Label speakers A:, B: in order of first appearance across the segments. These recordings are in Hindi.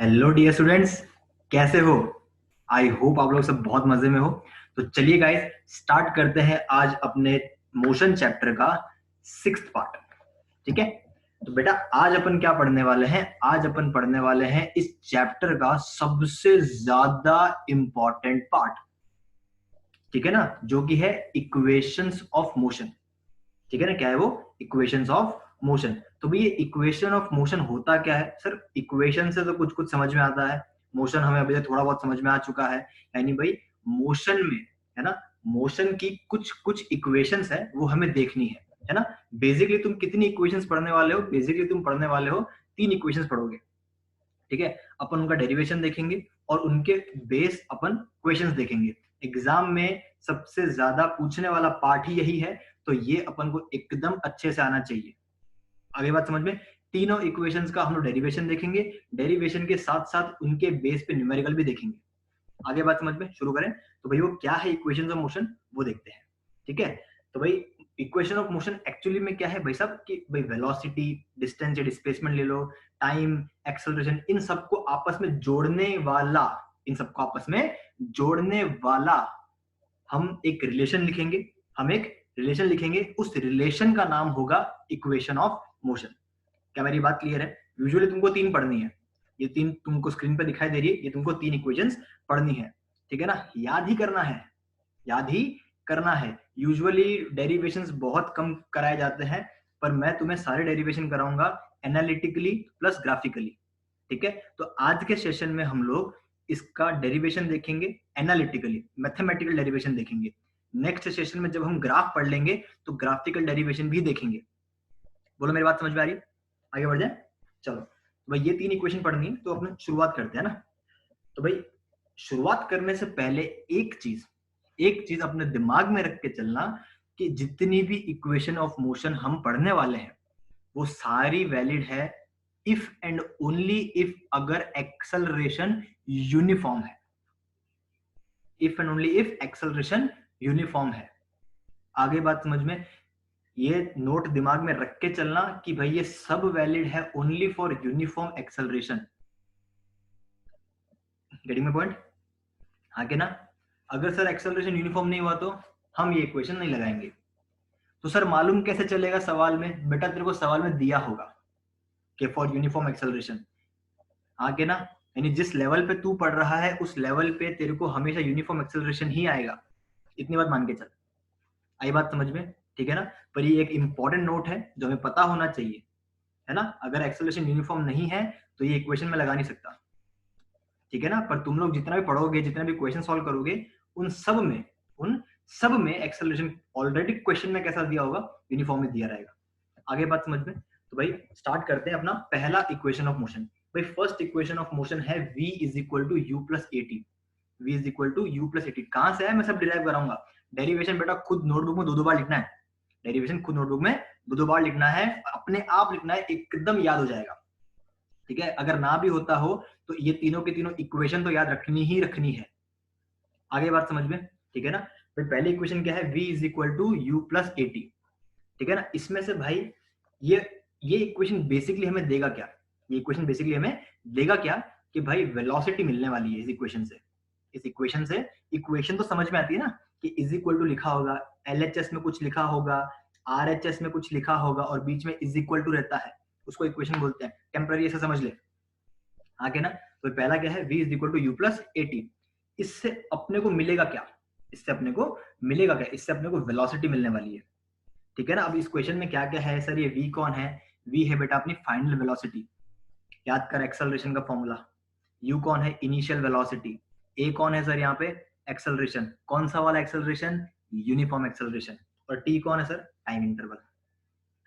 A: हेलो डियर स्टूडेंट्स, कैसे हो? आई होप आप लोग सब बहुत मजे में हो। तो चलिए गाइस, स्टार्ट करते हैं आज अपने मोशन चैप्टर का 6th पार्ट। ठीक है। तो बेटा, आज अपन क्या पढ़ने वाले हैं? आज अपन पढ़ने वाले हैं इस चैप्टर का सबसे ज्यादा इंपॉर्टेंट पार्ट। ठीक है ना, जो कि है इक्वेशंस ऑफ मोशन। ठीक है ना, क्या है वो? Equations of motion. तो भाई, ये इक्वेशन ऑफ मोशन होता क्या है? सर, इक्वेशन से तो कुछ कुछ समझ में आता है। मोशन हमें अभी तक थोड़ा बहुत समझ में आ चुका है। यानी भाई, मोशन में, है ना, मोशन की कुछ कुछ इक्वेशंस है, वो हमें देखनी है ना। बेसिकली तुम कितनी इक्वेशंस पढ़ने वाले हो? बेसिकली तुम पढ़ने वाले हो 3 इक्वेशंस पढ़ोगे। ठीक है। अपन उनका डेरिवेशन देखेंगे और उनके बेस अपन क्वेश्चंस देखेंगे। एग्जाम में सबसे ज्यादा पूछने वाला पार्ट ही यही है। तो ये अपन को एकदम अच्छे से आना चाहिए। आगे बात समझ में? तीनों इक्वेशंस का हम लोग डेरिवेशन देखेंगे। डेरिवेशन के साथ साथ उनके बेस पे न्यूमेरिकल भी देखेंगे। आगे बात समझ में? शुरू करें। तो भाई, वो क्या है इक्वेशंस ऑफ मोशन, वो देखते हैं। ठीक है। तो भाई, इक्वेशन ऑफ मोशन एक्चुअली में क्या है भाई साहब? कि भाई, वेलोसिटी, डिस्टेंस या डिस्प्लेसमेंट ले लो, टाइम, एक्सेलरेशन, इन सबको आपस में जोड़ने वाला, इन सबको आपस में जोड़ने वाला हम एक रिलेशन लिखेंगे। हम एक रिलेशन लिखेंगे, उस रिलेशन का नाम होगा इक्वेशन ऑफ मोशन। क्या मेरी बात क्लियर है? यूजुअली तुमको 3 पढ़नी है। ये 3 तुमको स्क्रीन पर दिखाई दे रही है, ये तुमको 3 इक्वेशंस पढ़नी है। ठीक है ना, याद ही करना है, याद ही करना है। यूजुअली डेरिवेशंस बहुत कम कराए जाते हैं, पर मैं तुम्हें सारे डेरिवेशन कराऊंगा एनालिटिकली प्लस ग्राफिकली। ठीक है। तो आज के सेशन में हम लोग इसका डेरिवेशन देखेंगे, एनालिटिकली मैथमेटिकल डेरिवेशन देखेंगे। नेक्स्ट सेशन में जब हम ग्राफ पढ़ लेंगे तो ग्राफिकल डेरिवेशन भी देखेंगे। बोलो, मेरी बात समझ में आ रही है? आगे बढ़ जाए, चलो। तो भाई, ये 3 इक्वेशन पढ़नी है, तो अपने शुरुआत करते हैं ना। तो भाई, शुरुआत करने से पहले एक चीज अपने दिमाग में रख के चलना कि जितनी भी इक्वेशन ऑफ मोशन हम पढ़ने वाले हैं वो सारी वैलिड है इफ एंड ओनली इफ अगर एक्सेलरेशन यूनिफॉर्म है। If and only if acceleration uniform है। आगे बात समझ में? ये नोट दिमाग में रख के चलना कि भाई, ये सब वैलिड है only for uniform acceleration. Getting my point? हाँ कि ना? अगर सर एक्सेलरेशन यूनिफॉर्म नहीं हुआ तो हम ये इक्वेशन नहीं लगाएंगे। तो सर, मालूम कैसे चलेगा सवाल में? बेटा, तेरे को सवाल में दिया होगा कि फॉर यूनिफॉर्म एक्सेलरेशन। हाँ कि ना? यानी जिस लेवल पे तू पढ़ रहा है उस लेवल पे तेरे को हमेशा यूनिफॉर्म एक्सेलरेशन ही आएगा। इतनी बात मान के चल। आई बात समझ में? ठीक है ना। पर ये एक इंपॉर्टेंट नोट है जो हमें पता होना चाहिए, है ना। अगर एक्सेलरेशन यूनिफॉर्म नहीं है तो ये इक्वेशन में लगा नहीं सकता। ठीक है ना। पर तुम लोग जितना भी पढ़ोगे, जितना भी क्वेश्चन सॉल्व करोगे, उन सब में एक्सेलरेशन ऑलरेडी क्वेश्चन में कैसा दिया होगा? यूनिफॉर्म में दिया रहेगा। आगे बात समझ में? तो भाई, स्टार्ट करते हैं अपना पहला इक्वेशन ऑफ मोशन। भाई, फर्स्ट इक्वेशन ऑफ मोशन है v is equal to u plus a t. v is equal to u plus a t कहां से है मैं सब डिराइव कराऊंगा। डेरिवेशन बेटा खुद नोटबुक में दो दो बार लिखना है। डेरिवेशन खुद नोटबुक में दो दो बार लिखना है, अपने आप लिखना है, एकदम याद हो जाएगा। ठीक है। अगर ना भी होता हो तो ये तीनों के तीनों इक्वेशन तो याद रखनी ही रखनी है। आगे बात समझ में? ठीक है ना। भाई, पहली इक्वेशन क्या है? v is equal to u plus a t. ठीक है ना। इसमें से भाई, ये ये इक्वेशन बेसिकली हमें देगा क्या? ये इक्वेशन बेसिकली हमें देगा क्या? कि भाई, वेलोसिटी मिलने वाली है इस इक्वेशन से। इस इक्वेशन से इक्वेशन तो समझ में आती है ना कि इज इक्वल टू लिखा होगा, एलएचएस में कुछ लिखा होगा, आरएचएस में कुछ लिखा होगा और बीच में इज इक्वल टू रहता है, उसको इक्वेशन बोलते हैं। टेम्पररी ऐसा समझ ले। आगे ना। तो पहला क्या है? v is equal to u plus a t. इससे अपने को मिलेगा क्या? इससे अपने को मिलेगा क्या? इससे अपने को वेलोसिटी मिलने वाली है। ठीक है ना। अब इस क्वेश्चन में क्या क्या है सर? ये v कौन है? v है बेटा अपनी फाइनल वेलोसिटी। याद कर एक्सेलरेशन का फॉर्मूला। u कौन है? Initial velocity. a कौन है सर यहाँ पे? एक्सेलरेशन। कौन सा वाला एक्सेलरेशन? Uniform acceleration. और t कौन है सर? Time interval.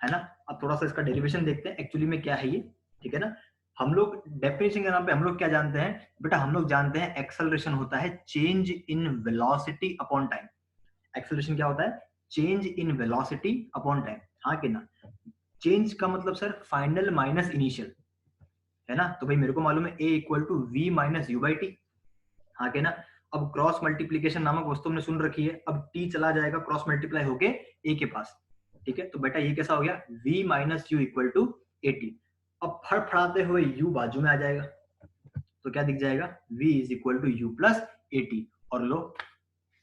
A: है ना। अब थोड़ा सा इसका डेरिवेशन देखते हैं एक्चुअली में क्या है ये। ठीक है ना। हम लोग डेफिनेशन के नाम पे हम लोग क्या जानते हैं? बेटा, हम लोग जानते हैं एक्सेलरेशन होता है change in velocity upon time. Acceleration क्या होता है? Change in velocity upon time. हाँ कि ना? चेंज का मतलब सर फाइनल माइनस इनिशियल, है ना। तो भाई, मेरे को मालूम है a equal to v minus u by t. हाँ कि ना। अब क्रॉस मल्टीप्लीकेशन नामक वस्तु हमने सुन रखी है, अब t चला जाएगा क्रॉस मल्टीप्लाई होके a के पास। ठीक है। तो बेटा, ये कैसा हो गया? v minus u equal to 80। अब फड़फड़ाते हुए u बाजू में आ जाएगा। तो क्या दिख जाएगा, v is equal to u plus a t. और लो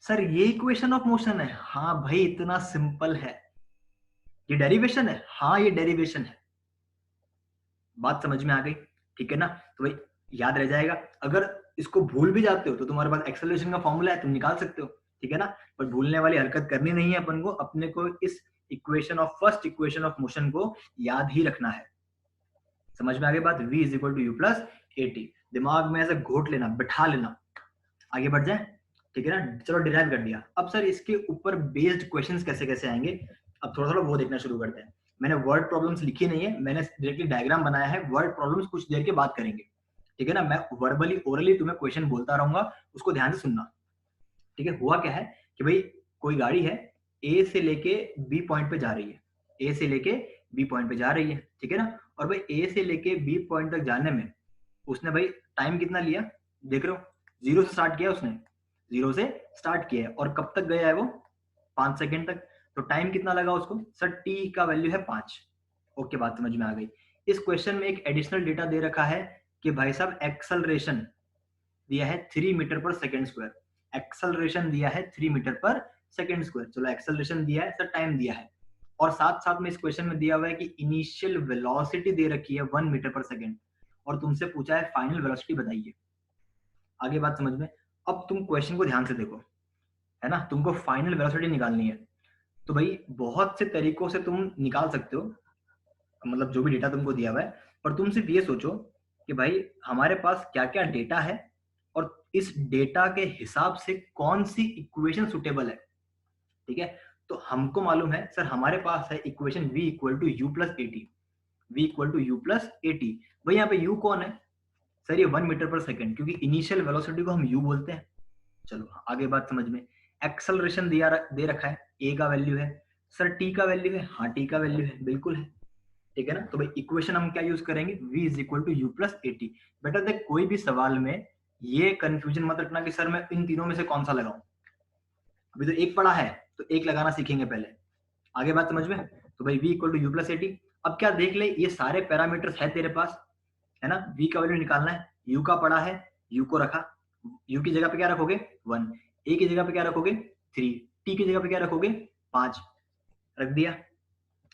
A: सर ये इक्वेशन ऑफ मोशन है, हाँ भाई इतना सिंपल है। ये डेरिवेशन है, हाँ ये डेरिवेशन है। बात समझ में आ गई, ठीक है ना। तो भाई याद रह जाएगा। अगर इसको भूल भी जाते हो तो तुम्हारे पास एक्सेलरेशन का फॉर्मूला है, तुम निकाल सकते हो, ठीक है ना। पर भूलने वाली हरकत करनी नहीं है अपन को, अपने को इस equation of first equation of motion को याद ही रखना है। समझ में आ गई बात, v is equal to u plus a t. दिमाग में ऐसे घोट लेना, बिठा लेना, आगे बढ़ जाए, ठीक है ना। चलो डिराइव कर दिया, अब सर इसके ऊपर बेस्ड क्वेश्चंस कैसे कैसे आएंगे, अब थोड़ा थोड़ा वो देखना शुरू करते हैं। मैंने वर्ड प्रॉब्लम्स लिखी नहीं है, मैंने डायरेक्टली डायग्राम बनाया है। वर्ड प्रॉब्लम्स कुछ देर के बाद करेंगे, ठीक है ना। मैं वर्बली ओरली तुम्हें क्वेश्चन बोलता रहूंगा, उसको ध्यान से सुनना, ठीक है। हुआ क्या है कि भाई कोई गाड़ी है, ए से लेके बी पॉइंट पे जा रही है, ए से लेके बी पॉइंट पे जा रही है, ठीक है ना। और भाई ए से लेके बी पॉइंट तक जाने में उसने भाई टाइम कितना लिया, देख रहे हो, जीरो से स्टार्ट किया उसने, जीरो से स्टार्ट किया है, और कब तक गया है वो, 5 सेकेंड तक। तो टाइम कितना लगा उसको, सर टी का वैल्यू है 5। ओके, बात समझ में आ गई। इस क्वेश्चन में एक एडिशनल डेटा दे रखा है कि भाई साहब एक्सलरेशन दिया है 3 मीटर पर सेकेंड स्क्वायर, एक्सलरेशन दिया है 3 मीटर पर सेकेंड स्क्वायर। चलो एक्सलरेशन दिया है, सर टाइम दिया है, और साथ साथ में इस क्वेश्चन में दिया हुआ है कि इनिशियल वेलोसिटी दे रखी है 1 मीटर पर सेकेंड, और तुमसे पूछा है फाइनल वेलोसिटी बताइए। आगे बात समझ में। अब तुम क्वेश्चन को ध्यान से देखो, है ना, तुमको फाइनल वेलोसिटी निकालनी है। तो भाई बहुत से तरीकों से तुम निकाल सकते हो, मतलब जो भी डेटा तुमको दिया हुआ है, पर तुम सिर्फ ये सोचो कि भाई हमारे पास क्या क्या डेटा है, और इस डेटा के हिसाब से कौन सी इक्वेशन सुटेबल है, ठीक है। तो हमको मालूम है सर, हमारे पास है equation v equal to u plus a t, v equal to u plus a t. भाई यहाँ पे u कौन है, सर ये 1 मीटर पर सेकेंड, क्योंकि इनिशियल वेलोसिटी को हम u बोलते हैं। चलो आगे बात समझ में। एक्सेलरेशन दिया दे रखा है, a का वैल्यू है, सर t का वैल्यू है, हाँ t का वैल्यू है, बिल्कुल है, ठीक है ना। तो भाई इक्वेशन हम क्या यूज करेंगे, v is equal to u plus a t. बेटा देख, कोई भी सवाल में ये कंफ्यूजन मत रखना कि सर मैं इन तीनों में से कौन सा लगाऊं। अभी तो एक पढ़ा है, तो एक लगाना सीखेंगे पहले, आगे बात समझ में। तो भाई v equal to u plus a t. अब क्या देख ले, ये सारे पैरामीटर्स है तेरे पास, है ना। v का वैल्यू निकालना है, u का पड़ा है, u को रखा, u की जगह पे क्या रखोगे 1, a की जगह पे क्या रखोगे 3, t की जगह पे क्या रखोगे 5, रख दिया।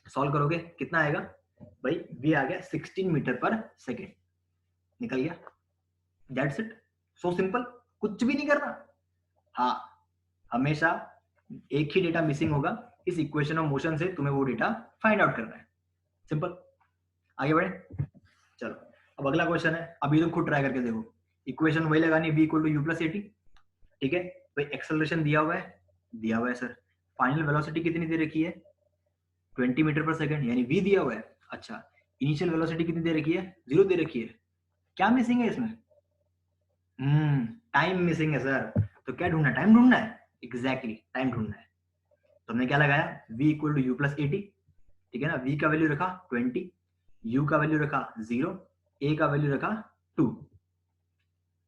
A: सॉल्व करोगे कितना आएगा भाई, v आ गया 16 मीटर पर सेकेंड, निकल गया। दैट्स इट, सो सिंपल, कुछ भी नहीं करना। हाँ, हमेशा एक ही डेटा मिसिंग होगा, इस इक्वेशन ऑफ मोशन से तुम्हें वो डेटा फाइंड आउट करना है, सिंपल। आगे बढ़े, चलो अब अगला क्वेश्चन है, अभी तुम खुद ट्राई करके देखो। इक्वेशन वही लगानी, v equal to u plus a t, ठीक है। भाई एक्सेलरेशन दिया हुआ है, दिया हुआ है सर। फाइनल वेलोसिटी कितनी दे रखी है 20 मीटर पर सेकंड, यानी v दिया हुआ है। अच्छा, इनिशियल वेलोसिटी कितनी दे रखी है, 0 दे रखी है। क्या मिसिंग है इसमें, टाइम मिसिंग है सर। तो क्या ढूंढना है, टाइम ढूंढना है, एग्जैक्टली टाइम ढूंढना है। तो हमने क्या लगाया, v equal to u plus a t, ठीक है ना। v का वैल्यू रखा 20, u का वैल्यू रखा 0, a का वैल्यू रखा 2,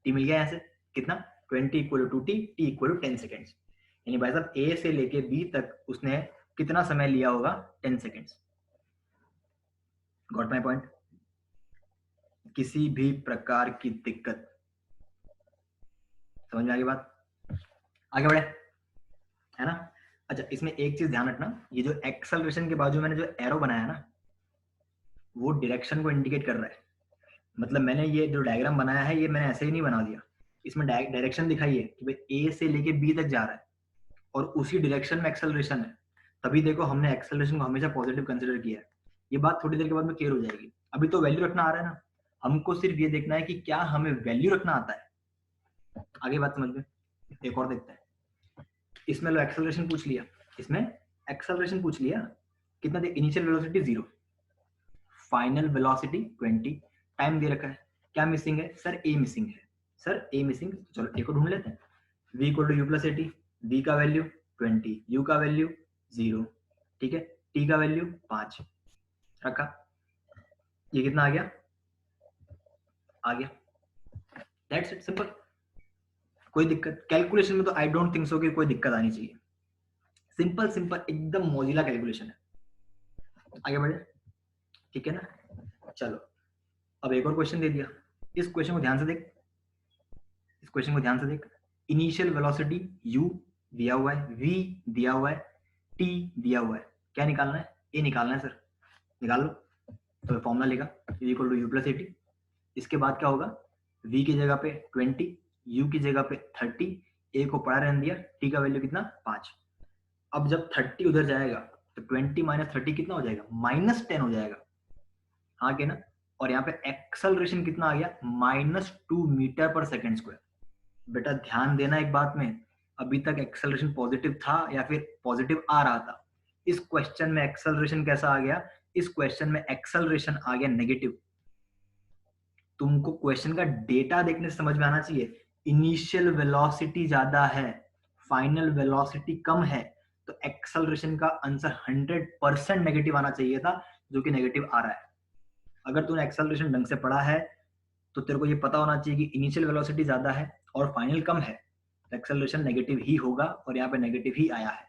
A: t मिल गया यहाँ से कितना 20 equal to t, t equal to 10 seconds. यानी भाई साहब a से लेके b तक उसने कितना समय लिया होगा, 10 सेकेंड्स। Got my point. किसी भी प्रकार की दिक्कत, समझ में आ गई बात, आगे बढ़े, है ना। अच्छा, इसमें एक चीज ध्यान रखना, ये जो एक्सेलरेशन के बाजू मैंने जो एरो बनाया ना, वो डायरेक्शन को इंडिकेट कर रहा है। मतलब मैंने ये जो डायग्राम बनाया है, ये मैंने ऐसे ही नहीं बना दिया, इसमें डायरेक्शन दिखाई है कि भाई ए से लेके बी तक जा रहा है, और उसी डायरेक्शन में एक्सेलरेशन है। तभी देखो हमने एक्सेलरेशन को हमेशा पॉजिटिव कंसिडर किया है। ये बात थोड़ी देर के बाद में क्लियर हो जाएगी। अभी तो वैल्यू रखना आ रहा है ना, हमको सिर्फ ये देखना है कि क्या हमें वैल्यू रखना आता है। आगे बात समझ में, एक और देखते हैं। इसमें लो एक्सेलरेशन पूछ लिया, इसमें एक्सेलरेशन पूछ लिया, कितना दे, initial velocity 0, final velocity 20, time दे रखा है। क्या मिसिंग है सर, ए मिसिंग है, सर ए मिसिंग। चलो ए को ढूंढ लेते हैं, v equal to u plus a t, v का वैल्यू 20, u का वैल्यू 0, ठीक है, t का वैल्यू 5 रखा। ये कितना आ गया, आ गया, दैट्स इट, सिंपल। कोई दिक्कत कैलकुलेशन में तो आई डोंट थिंक सो कि कोई दिक्कत आनी चाहिए, सिंपल सिंपल एकदम मोजिला कैलकुलेशन है। आगे बढ़े, ठीक है ना। चलो अब एक और क्वेश्चन दे दिया, इस क्वेश्चन को ध्यान से देख। इस क्वेश्चन को ध्यान से देख। इनिशियल वेलोसिटी u दिया हुआ है, v दिया हुआ है, t दिया हुआ है, क्या निकालना है? a निकालना है सर, निकाल लो। तो फॉर्मूला लेगा इक्वल टू यू प्लस 80। इसके बाद क्या होगा? v की जगह पे 20, u की जगह पे 30, a को पड़ा रहने दिया, t का वैल्यू कितना? 5। अब जब 30 उधर जाएगा तो 20 माइनस 30 कितना हो जाएगा? -10 हो जाएगा, हाँ के ना। और यहाँ पे एक्सेलरेशन कितना आ गया? -2 मीटर पर सेकेंड स्क्वायर। बेटा ध्यान देना एक बात में, अभी तक एक्सेलरेशन पॉजिटिव था या फिर पॉजिटिव आ रहा था। इस क्वेश्चन में एक्सेलरेशन कैसा आ गया? इस क्वेश्चन में एक्सेलरेशन आ गया नेगेटिव। तुमको क्वेश्चन का डेटा देखने से समझ में आना चाहिए। इनिशियल वेलोसिटी ज्यादा है, फाइनल वेलोसिटी कम है, तो एक्सेलरेशन का आंसर 100% नेगेटिव आना चाहिए था, जो कि नेगेटिव आ रहा है। अगर तूने एक्सेलरेशन ढंग से पढ़ा है तो तेरे को ये पता होना चाहिए कि इनिशियल वेलोसिटी ज्यादा है और फाइनल कम है, तो एक्सेलरेशन नेगेटिव ही होगा, और यहाँ पे नेगेटिव ही आया है,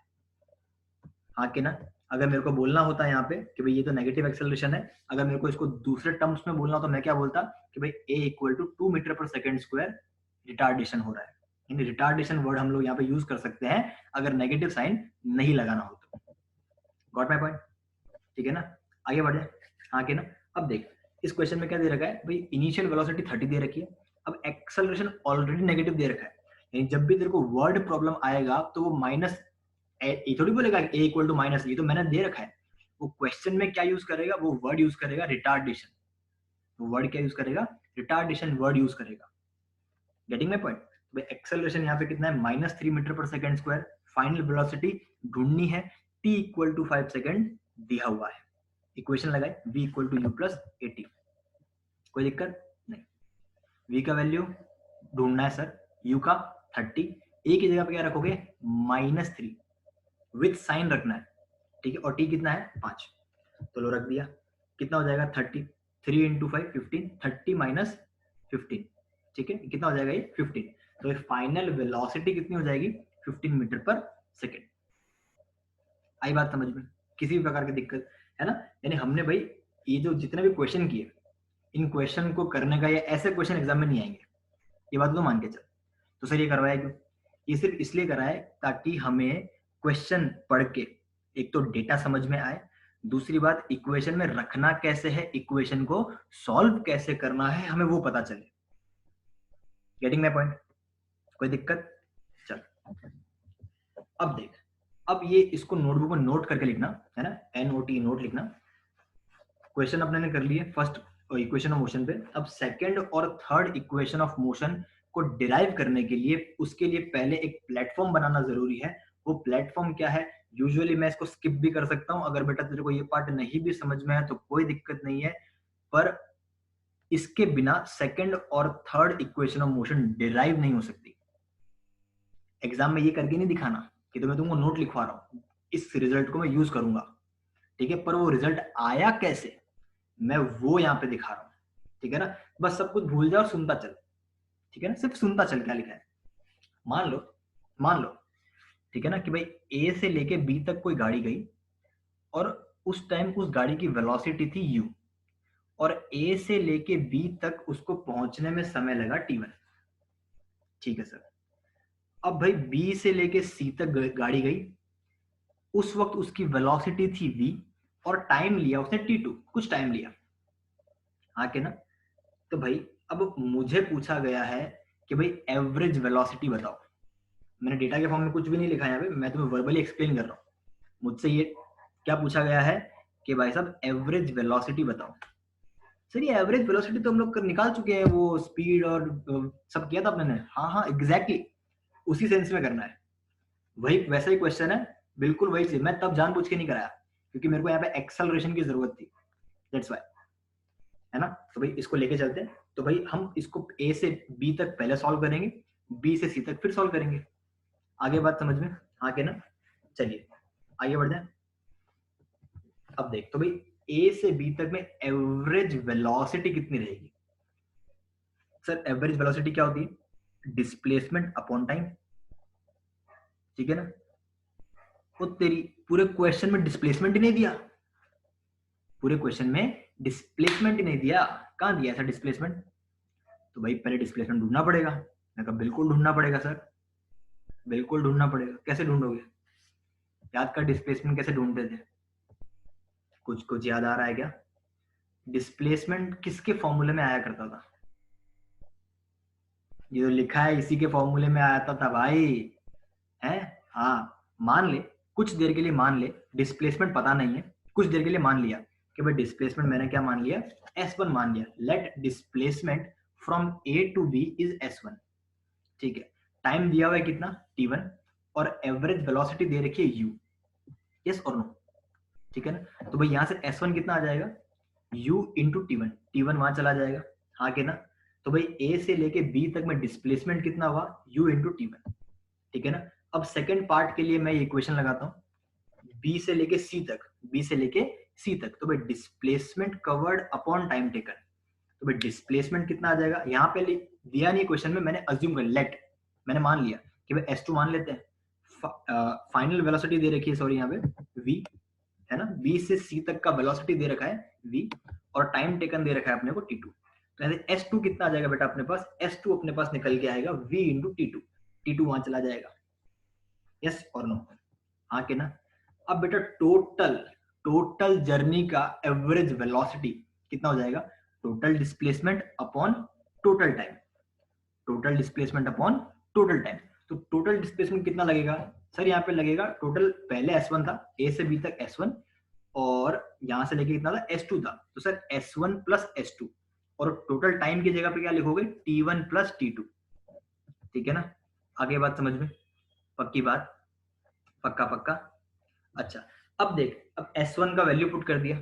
A: हाँ कि ना। अगर मेरे को बोलना होता है यहाँ पे कि भाई ये तो नेगेटिव एक्सेलरेशन है, अगर मेरे को इसको दूसरे टर्म्स में बोलना हो तो मैं क्या बोलता कि भाई a इक्वल टू 2 मीटर पर सेकेंड स्क्वायर रिटार्डेशन हो रहा है। यानी रिटार्डेशन वर्ड हम लोग यहाँ पे यूज कर सकते हैं अगर नेगेटिव साइन नहीं लगाना हो तो। Got my point? ठीक है ना, आगे बढ़ जाए, हाँ कि ना। अब देख इस क्वेश्चन में क्या दे रखा है भाई? इनिशियल वेलोसिटी 30 दे रखी है, अब एक्सेलरेशन ऑलरेडी नेगेटिव दे रखा है, यानी जब भी तेरे को वर्ड प्रॉब्लम आएगा तो वो माइनस ये थोड़ी बोलेगा a इक्वल टू माइनस, ये तो मैंने दे रखा है। वो क्वेश्चन में क्या यूज करेगा? वो वर्ड यूज करेगा रिटार्डेशन। वो वर्ड क्या यूज करेगा? रिटार्डेशन वर्ड यूज करेगा। Getting my point? भाई एक्सेलरेशन यहाँ पे कितना है? -3 मीटर पर सेकंड स्क्वायर। फाइनल वेलोसिटी ढूंढनी है, t इक्वल टू 5 सेकंड दिया हुआ है। इक्वेशन लगाए v equal to u plus 80। कोई दिक्कत नहीं। v का वैल्यू ढूंढना है सर, u का 30, a की जगह पे क्या रखोगे? -3 विथ साइन रखना है, ठीक है। और t कितना है? 5। तो लो रख दिया, कितना हो जाएगा? 30, 3 इंटू 5 15, 30 माइनस 15, ठीक है, कितना हो जाएगा ये? 15। तो फाइनल वेलोसिटी कितनी हो जाएगी? 15 मीटर पर सेकेंड। आई बात समझ में? किसी भी प्रकार की दिक्कत है ना? यानी हमने भाई ये जो जितने भी क्वेश्चन किए, इन क्वेश्चन को करने का, ये ऐसे क्वेश्चन एग्जाम में नहीं आएंगे, ये बात तो मान के चल। तो सर ये करवाया क्यों? ये सिर्फ इसलिए कराए ताकि हमें क्वेश्चन पढ़ के एक तो डेटा समझ में आए, दूसरी बात इक्वेशन में रखना कैसे है, इक्वेशन को सॉल्व कैसे करना है, हमें वो पता चले। Getting my point? कोई दिक्कत? चल अब देख, अब ये इसको नोटबुक में नोट करके लिखना है ना, NOT नोट लिखना। क्वेश्चन अपने ने कर लिए फर्स्ट इक्वेशन ऑफ मोशन पे। अब सेकंड और थर्ड इक्वेशन ऑफ मोशन को डिराइव करने के लिए, उसके लिए पहले एक प्लेटफॉर्म बनाना जरूरी है। वो प्लेटफॉर्म क्या है? यूजुअली मैं इसको स्किप भी कर सकता हूं, अगर बेटा तेरे को ये पार्ट नहीं भी समझ में है तो कोई दिक्कत नहीं है, पर इसके बिना सेकंड और third equation of motion derive नहीं हो सकती। एग्जाम में ये करके नहीं दिखाना कि तो मैं तुमको नोट लिखवा रहा हूं, इस रिजल्ट को मैं यूज करूंगा, ठीक है, पर वो रिजल्ट आया कैसे मैं वो यहाँ पे दिखा रहा हूँ, ठीक है ना। बस सब कुछ भूल जा और सुनता चल, ठीक है ना, सिर्फ सुनता चल क्या लिखा है। मान लो ठीक है ना कि भाई ए से लेके बी तक कोई गाड़ी गई, और उस टाइम उस गाड़ी की वेलोसिटी थी u, और ए से लेके बी तक उसको पहुंचने में समय लगा t1, ठीक है सर। अब भाई बी से लेके सी तक गाड़ी गई, उस वक्त उसकी वेलोसिटी थी v, और टाइम लिया उसने t2, कुछ टाइम लिया, हाँ के ना। तो भाई अब मुझे पूछा गया है कि भाई एवरेज वेलोसिटी बताओ। मैंने डेटा के फॉर्म में कुछ भी नहीं लिखा है यहाँ पे, मैं तुम्हें वर्बली एक्सप्लेन कर रहा हूँ। मुझसे ये क्या पूछा गया है कि भाई साहब एवरेज वेलोसिटी बताओ। सर ये एवरेज वेलोसिटी तो हम लोग निकाल चुके हैं, वो स्पीड और सब किया था अपने ने। हाँ एग्जैक्टली उसी सेंस में करना है, वही वैसा ही क्वेश्चन है, बिल्कुल वही चीज। मैं तब जानबूझ के नहीं कराया क्योंकि मेरे को यहाँ पे एक्सेलरेशन की जरूरत थी, दैट्स व्हाई, है ना। तो भाई इसको लेके चलते हैं। तो भाई हम इसको ए से बी तक पहले सॉल्व करेंगे, बी से सी तक फिर सॉल्व करेंगे। आगे बात समझ में? हाँ के ना, चलिए आगे बढ़ जाए। अब देख तो भाई ए से बी तक में एवरेज वेलोसिटी कितनी रहेगी? सर एवरेज वेलोसिटी क्या होती है? डिस्प्लेसमेंट अपॉन टाइम, ठीक है ना। वो तेरी पूरे क्वेश्चन में डिस्प्लेसमेंट ही नहीं दिया, पूरे क्वेश्चन में डिस्प्लेसमेंट ही नहीं दिया, कहां दिया ऐसा डिस्प्लेसमेंट? तो भाई पहले डिस्प्लेसमेंट ढूंढना पड़ेगा। मैं कहा बिल्कुल ढूंढना पड़ेगा सर, बिल्कुल ढूंढना पड़ेगा। कैसे ढूंढोगे? याद कर डिस्प्लेसमेंट कैसे ढूंढते थे? कुछ कुछ याद आ रहा है क्या? डिस्प्लेसमेंट किसके फॉर्मूले में आया करता था? ये जो लिखा है इसी के फॉर्मूले में आया था भाई, है। हाँ, मान ले, कुछ देर के लिए मान ले, डिस्प्लेसमेंट पता नहीं है, कुछ देर के लिए मान लिया कि भाई डिस्प्लेसमेंट मैंने क्या मान लिया, S1 मान लिया। Let displacement from A to B is S1। ठीक है, टाइम दिया हुआ है कितना, T1, और एवरेज वेलोसिटी दे रखी है U। यस और नो? ठीक है ना? तो भाई यहाँ से S1 कितना आ जाएगा, U इंटू T1, T1 वहां चला जाएगा, हाँ के ना? तो भाई A से लेके B तक में डिस्प्लेसमेंट कितना हुआ, U इंटू T1। ठीक है ना? अब सेकंड पार्ट के लिए मैं ये इक्वेशन लगाता हूँ, बी से लेके सी तक, बी से लेके सी तक, तो भाई displacement covered upon time taken. तो भाई डिस्प्लेसमेंट कितना आ जाएगा, यहाँ पे दिया नहीं क्वेश्चन में, मैंने अज्यूम कर लेट, मैंने मान लिया कि भाई S2 मान लेते हैं, फाइनल वेलोसिटी दे रखी है, सॉरी यहाँ पे v है ना, b से c तक का वेलोसिटी दे रखा है v, और टाइम टेकन दे रखा है अपने को t2। तो ऐसे S2 कितना आ जाएगा बेटा अपने पास, S2 अपने पास निकल के आएगा v इंटू t2, t2 वहां चला जाएगा। यस और नो? हाँ के ना? अब बेटा टोटल टोटल जर्नी का एवरेज वेलोसिटी कितना हो जाएगा, total displacement upon total time, total displacement upon total time. तो टोटल डिस्प्लेसमेंट कितना लगेगा सर, यहाँ पे लगेगा टोटल, पहले S1 था, A से B तक S1, और यहां से लेके कितना था, S2 था, तो सर S1 प्लस S2, और टोटल टाइम की जगह पे क्या लिखोगे, T1 प्लस T2। ठीक है ना? आगे बात समझ में? पक्की बात? पक्का पक्का? अच्छा, अब देख, अब S1 का वैल्यू पुट कर दिया।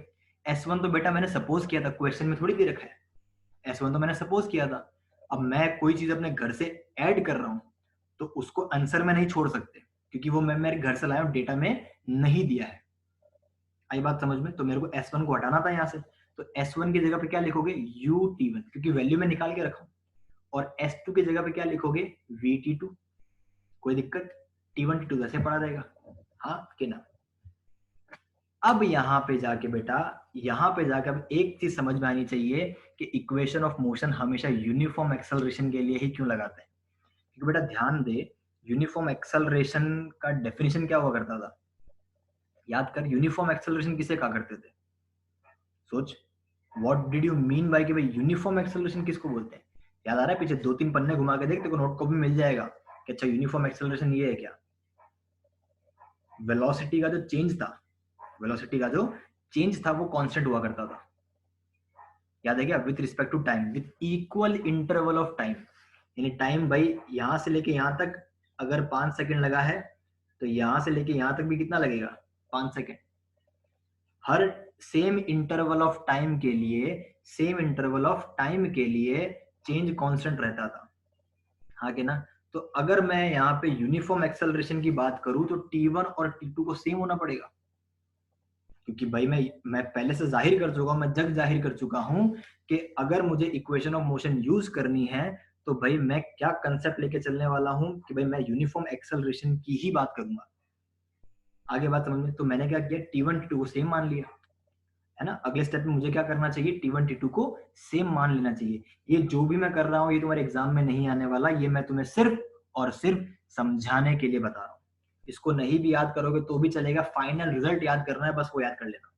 A: S1 तो बेटा मैंने सपोज किया था, क्वेश्चन में थोड़ी दे रखा है। S1 तो मैंने सपोज किया था। अब मैं कोई चीज अपने घर से ऐड कर रहा हूं, तो उसको आंसर में नहीं छोड़ सकते, क्योंकि वो मैं मेरे घर से लाया हूं, डेटा में नहीं दिया है। आई बात समझ में? तो मेरे को S1 को हटाना था यहाँ से, तो S1 की जगह पे क्या लिखोगे, UT1, क्योंकि वैल्यू में निकाल के रखा हूं, और S2 की जगह पे क्या लिखोगे, VT2। कोई दिक्कत? T1 T2 वैसे पड़ा रहेगा, हाँ कि ना? अब यहाँ पे जाके बेटा, यहाँ पे जाके अब एक चीज समझ में आनी चाहिए कि इक्वेशन ऑफ मोशन हमेशा यूनिफॉर्म एक्सेलरेशन के लिए ही क्यों लगाते हैं। क्योंकि बेटा ध्यान दे, यूनिफॉर्म एक्सेलरेशन का डेफिनेशन क्या हुआ करता था, याद कर, यूनिफॉर्म एक्सेलरेशन किसे कहा करते थे, सोच। What did you mean by कि भाई यूनिफॉर्म एक्सेलरेशन किसको बोलते हैं? याद आ रहा है? पीछे दो तीन पन्ने घुमा के देख, तेरे को नोट कॉपी मिल जाएगा कि अच्छा यूनिफॉर्म एक्सेलरेशन ये है क्या। वेलोसिटी का जो चेंज था, वेलोसिटी का जो चेंज था वो कांस्टेंट हुआ करता था, याद है क्या, with respect to time, with equal interval of time. यानी टाइम भाई यहां से लेके यहां तक अगर 5 सेकंड लगा है, तो यहां से लेके यहां तक भी कितना लगेगा, 5 second. Her same interval of time के लिए, सेम इंटरवल ऑफ टाइम के लिए चेंज कांस्टेंट रहता था, हाँ कि ना? तो अगर मैं यहाँ पे यूनिफॉर्म एक्सेलरेशन की बात करूं, तो T1 और T2 को सेम होना पड़ेगा, क्योंकि भाई मैं पहले से जाहिर कर चुका हूं, मैं जग जाहिर कर चुका हूं कि अगर मुझे इक्वेशन ऑफ मोशन यूज करनी है, तो भाई मैं क्या कंसेप्ट लेके चलने वाला हूं कि भाई मैं यूनिफॉर्म एक्सेलरेशन की ही बात करूंगा। आगे बात समझ में? तो मैंने क्या किया, T1 T2 को सेम मान लिया, है ना? अगले स्टेप में मुझे क्या करना चाहिए, T1 T2 को सेम मान लेना चाहिए। ये जो भी मैं कर रहा हूँ ये तुम्हारे एग्जाम में नहीं आने वाला, ये मैं तुम्हें सिर्फ और सिर्फ समझाने के लिए बता रहा हूँ। इसको नहीं भी याद करोगे तो भी चलेगा, फाइनल रिजल्ट याद करना है, बस वो याद कर लेना,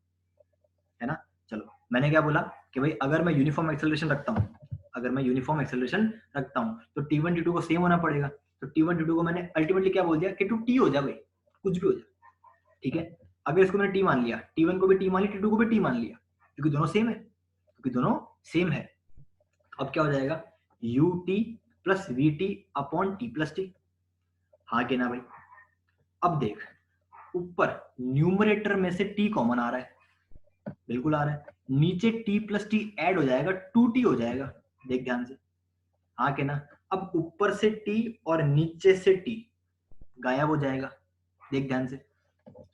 A: है ना? चलो, मैंने क्या बोला कि भाई अगर मैं यूनिफॉर्म एक्सेलरेशन रखता हूँ, अगर मैं यूनिफॉर्म एक्सेलरेशन रखता हूँ, तो T1 T2 को सेम होना पड़ेगा। तो T1 T2 को मैंने अल्टीमेटली क्या बोल दिया कि टू टी हो जाए भाई, कुछ भी हो जाए, ठीक है? अगर इसको मैंने टी मान लिया, T1 को भी टी मान लिया, T2 को भी टी मान लिया, क्योंकि दोनों सेम है, क्योंकि दोनों सेम है। अब क्या हो जाएगा, ut plus vt upon T plus T, हाँ कि ना भाई? अब देख, ऊपर न्यूमरेटर में से t कॉमन आ रहा है, बिल्कुल आ रहा है, नीचे t प्लस टी ऐड हो जाएगा, 2t हो जाएगा, देख ध्यान से, हाँ कि ना? अब ऊपर से t और नीचे से t गायब हो जाएगा, देख ध्यान से,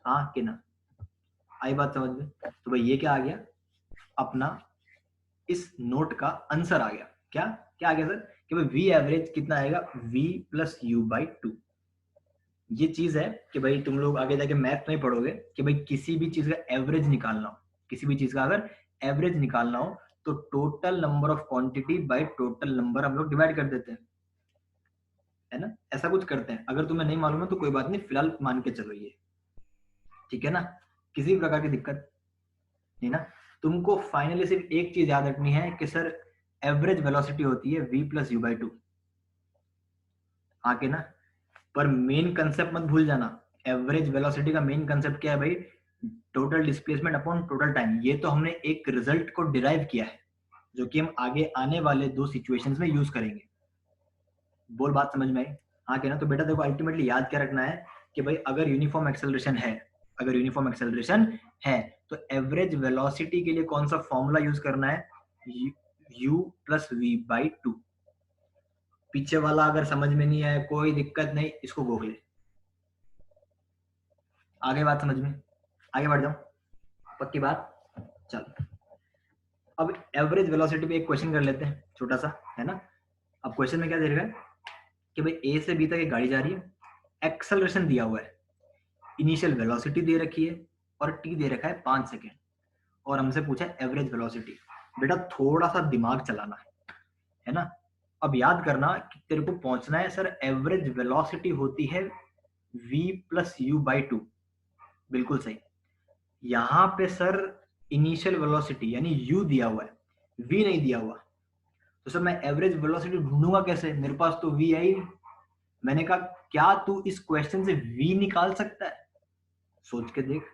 A: हाँ कि ना? आई बात समझ में? तो भाई ये क्या आ गया अपना, इस नोट का आंसर आ गया। क्या क्या आ गया सर, कि भाई v एवरेज कितना आएगा, v plus you by to. ये चीज है कि भाई तुम लोग आगे जाके मैथ में पढ़ोगे कि भाई किसी भी चीज का एवरेज निकालना हो, किसी भी चीज का अगर एवरेज निकालना हो, तो total number of quantity by total number हम लोग डिवाइड कर देते हैं, है ना, ऐसा कुछ करते हैं। अगर तुम्हें नहीं मालूम है तो कोई बात नहीं, फिलहाल मान के चलो ये, ठीक है ना, किसी भी प्रकार की दिक्कत नहीं ना। तुमको फाइनली सिर्फ एक चीज याद रखनी है कि सर एवरेज वेलोसिटी होती है v plus you by to, आके ना। पर मेन कंसेप्ट मत भूल जाना, एवरेज वेलोसिटी का मेन कंसेप्ट क्या है भाई, total displacement upon total time. ये तो हमने एक रिजल्ट को डिराइव किया है, जो कि हम आगे आने वाले 2 सिचुएशंस में यूज करेंगे। बोल बात समझ में आई? हाँ के ना। तो बेटा देखो अल्टीमेटली याद क्या रखना है कि भाई अगर यूनिफॉर्म एक्सेलरेशन है, अगर यूनिफॉर्म एक्सेलरेशन है तो एवरेज वेलोसिटी के लिए कौन सा फॉर्मूला यूज करना है, u plus v by two. पीछे वाला अगर समझ में नहीं आया कोई दिक्कत नहीं, इसको गूगल, आगे बात समझ में, आगे बढ़ जाओ, पक्की बात। चलो अब एवरेज वेलोसिटी पे एक क्वेश्चन कर लेते हैं छोटा सा, है ना। अब क्वेश्चन में क्या दे रखा है कि भाई ए से बी तक एक गाड़ी जा रही है, एक्सेलरेशन दिया हुआ है, इनिशियल वेलोसिटी दे रखी है और टी दे रखा है 5 सेकेंड, और हमसे पूछा है एवरेज वेलोसिटी। बेटा थोड़ा सा दिमाग चलाना है ना। अब याद करना कि तेरे को पहुंचना है सर एवरेज वेलोसिटी होती है v plus you by to, बिल्कुल सही। यहां पे सर इनिशियल वेलोसिटी यानी u दिया हुआ है, v नहीं दिया हुआ, तो सर मैं एवरेज वेलोसिटी ढूंढूंगा कैसे, मेरे पास तो v है ही नहीं। मैंने कहा क्या तू इस क्वेश्चन से v निकाल सकता है, सोच के देख।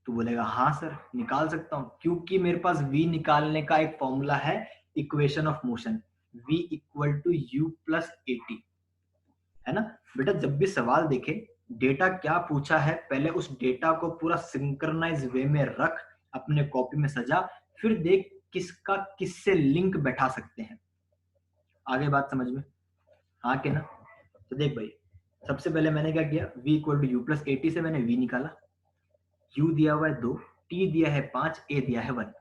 A: तू बोलेगा हाँ सर निकाल सकता हूं, क्योंकि मेरे पास v निकालने का एक फॉर्मूला है, equation of motion, v equal to u plus a t, है ना। बेटा जब भी सवाल देखे, डेटा क्या पूछा है पहले उस डेटा को पूरा सिंक्रनाइज वे में रख, अपने कॉपी में सजा, फिर देख किसका किससे लिंक बैठा सकते हैं। आगे बात समझ में, हाँ के ना। तो देख भाई सबसे पहले मैंने क्या किया, v equal to u plus a t से मैंने v निकाला, u दिया हुआ है 2, t दिया है 5, a दिया है 1,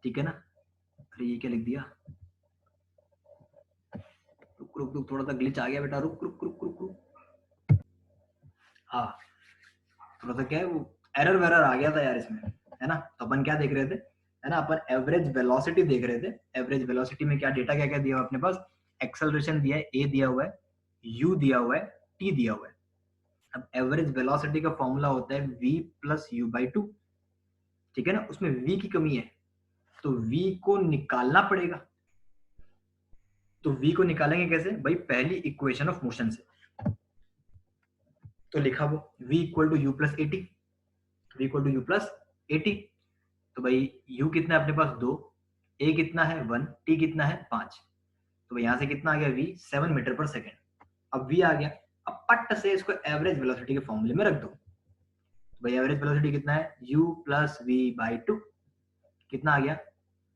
A: ठीक है ना। अरे ये क्या लिख दिया, रुक रुक रुक, थोड़ा सा ग्लिच आ गया बेटा, रुक रुक रुक रुक रुक। हाँ थोड़ा सा क्या है वो एरर वेरर आ गया था यार इसमें, है ना। तो अपन क्या देख रहे थे, है ना, अपन एवरेज वेलोसिटी देख रहे थे। एवरेज वेलोसिटी में क्या डेटा क्या क्या दिया हुआ अपने पास, एक्सेलरेशन दिया है, ए दिया हुआ है, यू दिया हुआ है, टी दिया हुआ है। अब एवरेज वेलोसिटी का फॉर्मूला होता है v plus you by to, ठीक है ना। उसमें v की कमी है तो v को निकालना पड़ेगा। तो v को निकालेंगे कैसे भाई, पहली इक्वेशन ऑफ मोशन से। तो लिखा वो v equal to u plus a t, v equal to u plus a t. तो भाई u कितना है अपने पास 2, a कितना है 1, t कितना है 5, तो भाई यहाँ से कितना आ गया v 7 मीटर पर सेकेंड। अब v आ गया, अब पट से इसको एवरेज वेलोसिटी के फॉर्मूले में रख दो। तो भाई एवरेज वेलोसिटी कितना है u plus v by two, कितना आ गया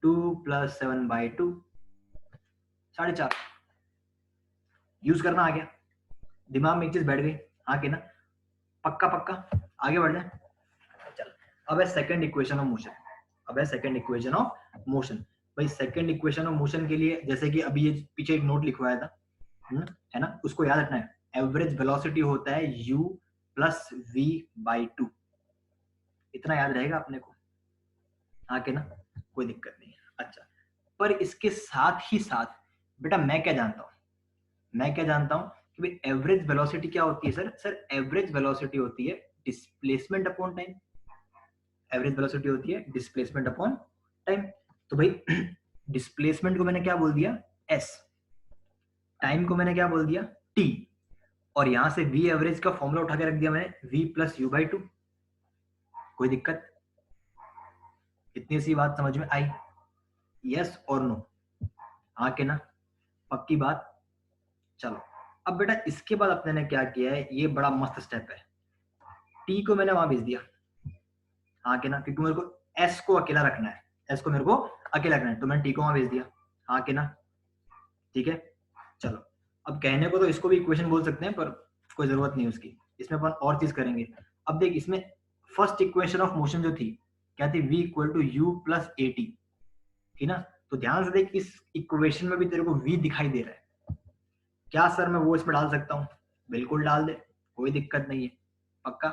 A: 2 प्लस 7 बाई टू, 4.5। यूज करना आ गया, दिमाग में एक चीज बैठ गई, हाँ के ना, पक्का पक्का। आगे बढ़ जाए, चल। अब है सेकंड इक्वेशन ऑफ मोशन, अब है सेकंड इक्वेशन ऑफ मोशन। भाई सेकंड इक्वेशन ऑफ मोशन के लिए जैसे कि अभी ये पीछे एक नोट लिखवाया था, है ना, उसको याद रखना है। एवरेज वेलोसिटी होता है u plus v by two, इतना याद रहेगा अपने को, हाँ के ना, कोई दिक्कत नहीं है। अच्छा पर इसके साथ ही साथ बेटा मैं क्या जानता हूँ, मैं क्या जानता हूँ कि भाई एवरेज वेलोसिटी क्या होती है सर, सर एवरेज वेलोसिटी होती है displacement upon time, average velocity होती है डिस्प्लेसमेंट अपॉन टाइम। तो भाई डिस्प्लेसमेंट को मैंने क्या बोल दिया s, टाइम को मैंने क्या बोल दिया t, और यहां से v एवरेज का फॉर्मूला उठा के रख दिया मैंने v plus you by to. कोई दिक्कत, इतनी सी बात समझ में आई, यस और नो, हाँ के ना, पक्की बात। चलो अब बेटा इसके बाद अपने ने क्या किया है, ये बड़ा मस्त स्टेप है, t को मैंने वहां भेज दिया, हाँ के ना, क्योंकि मेरे को s को अकेला रखना है, s को मेरे को अकेला रखना है, तो मैंने t को वहां भेज दिया, हाँ के ना, ठीक है। चलो अब कहने को तो इसको भी इक्वेशन बोल सकते हैं पर कोई जरूरत नहीं उसकी, इसमें अपन और चीज करेंगे। अब देख इसमें फर्स्ट इक्वेशन ऑफ मोशन जो थी क्या थी, v equal to u plus a t, ठीक ना। तो ध्यान से देख इस इक्वेशन में भी तेरे को v दिखाई दे रहा है, क्या सर मैं वो इसमें डाल सकता हूँ, बिल्कुल डाल दे, कोई दिक्कत नहीं है, पक्का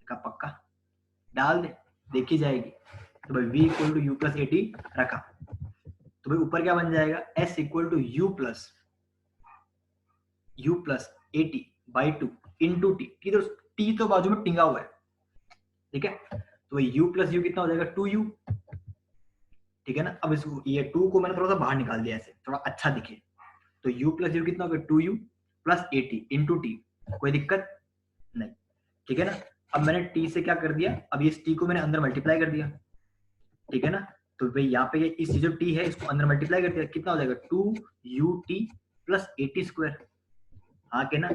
A: का पक्का डाल दे, देखी जाएगी। तो भाई v equal to u plus a t रखा, तो भाई ऊपर क्या बन जाएगा s equal to u plus u plus a t by two into t, t तो बाजू में टिंगा हुआ है, ठीक है, तो u प्लस यू कितना हो जाएगा 2u, ठीक है ना। अब इस ये 2 को मैंने थोड़ा सा बाहर निकाल दिया ऐसे थोड़ा अच्छा दिखे, तो u प्लस यू कितना हो गया 2u plus a T into t, कोई दिक्कत नहीं, ठीक है ना। अब मैंने t से क्या कर दिया, अब इस t को मैंने अंदर मल्टीप्लाई कर दिया, ठीक है ना। तो भाई यहाँ पे इस जो t है इसको अंदर मल्टीप्लाई कर दिया, कितना हो जाएगा 2ut plus a t square, हाँ के ना,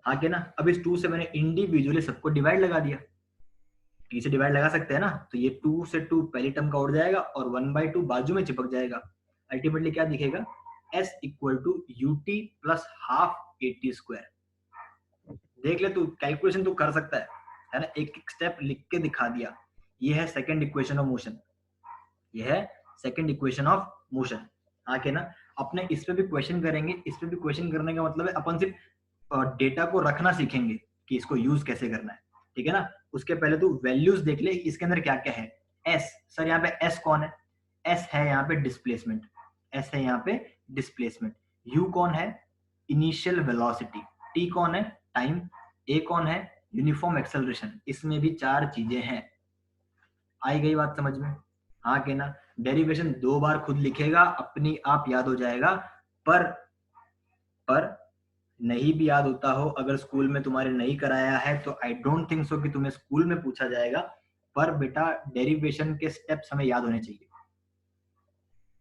A: हाँ के ना। अब इस 2 से मैंने इंडिविजुअली सबको डिवाइड लगा दिया, t से डिवाइड लगा सकते हैं ना, तो ये 2 से 2 पहली टर्म का उड़ जाएगा और 1/2 बाजू में चिपक जाएगा, अल्टीमेटली क्या दिखेगा s equal to ut plus half a t square. देख ले तू, कैलकुलेशन तू कर सकता है ना, एक एक स्टेप लिख के दिखा दिया। ये है सेकंड इक्वेशन ऑफ मोशन, ये है सेकंड इक्वेशन ऑफ मोशन, आके ना। अपने इस पे भी क्वेश्चन करेंगे, इस पे भी क्वेश्चन करने का मतलब है अपन सिर्फ डेटा को रखना सीखेंगे कि इसको यूज कैसे करना है, ठीक है ना। उसके पहले तू वैल्यूज देख ले इसके अंदर क्या क्या है। एस, सर यहाँ पे एस कौन है, एस है यहाँ पे डिस्प्लेसमेंट, एस है यहाँ पे डिस्प्लेसमेंट। यू कौन है, इनिशियल वेलोसिटी। टी कौन है, टाइम। ए कौन है, यूनिफॉर्म एक्सेलरेशन। इसमें भी 4 चीजें हैं, आई गई बात समझ में, हाँ के ना। डेरिवेशन 2 बार खुद लिखेगा, अपनी आप याद हो जाएगा, पर नहीं भी याद होता हो, अगर स्कूल में तुम्हारे नहीं कराया है तो आई डोंट थिंक सो कि तुम्हें स्कूल में पूछा जाएगा, पर बेटा डेरिवेशन के स्टेप्स हमें याद होने चाहिए,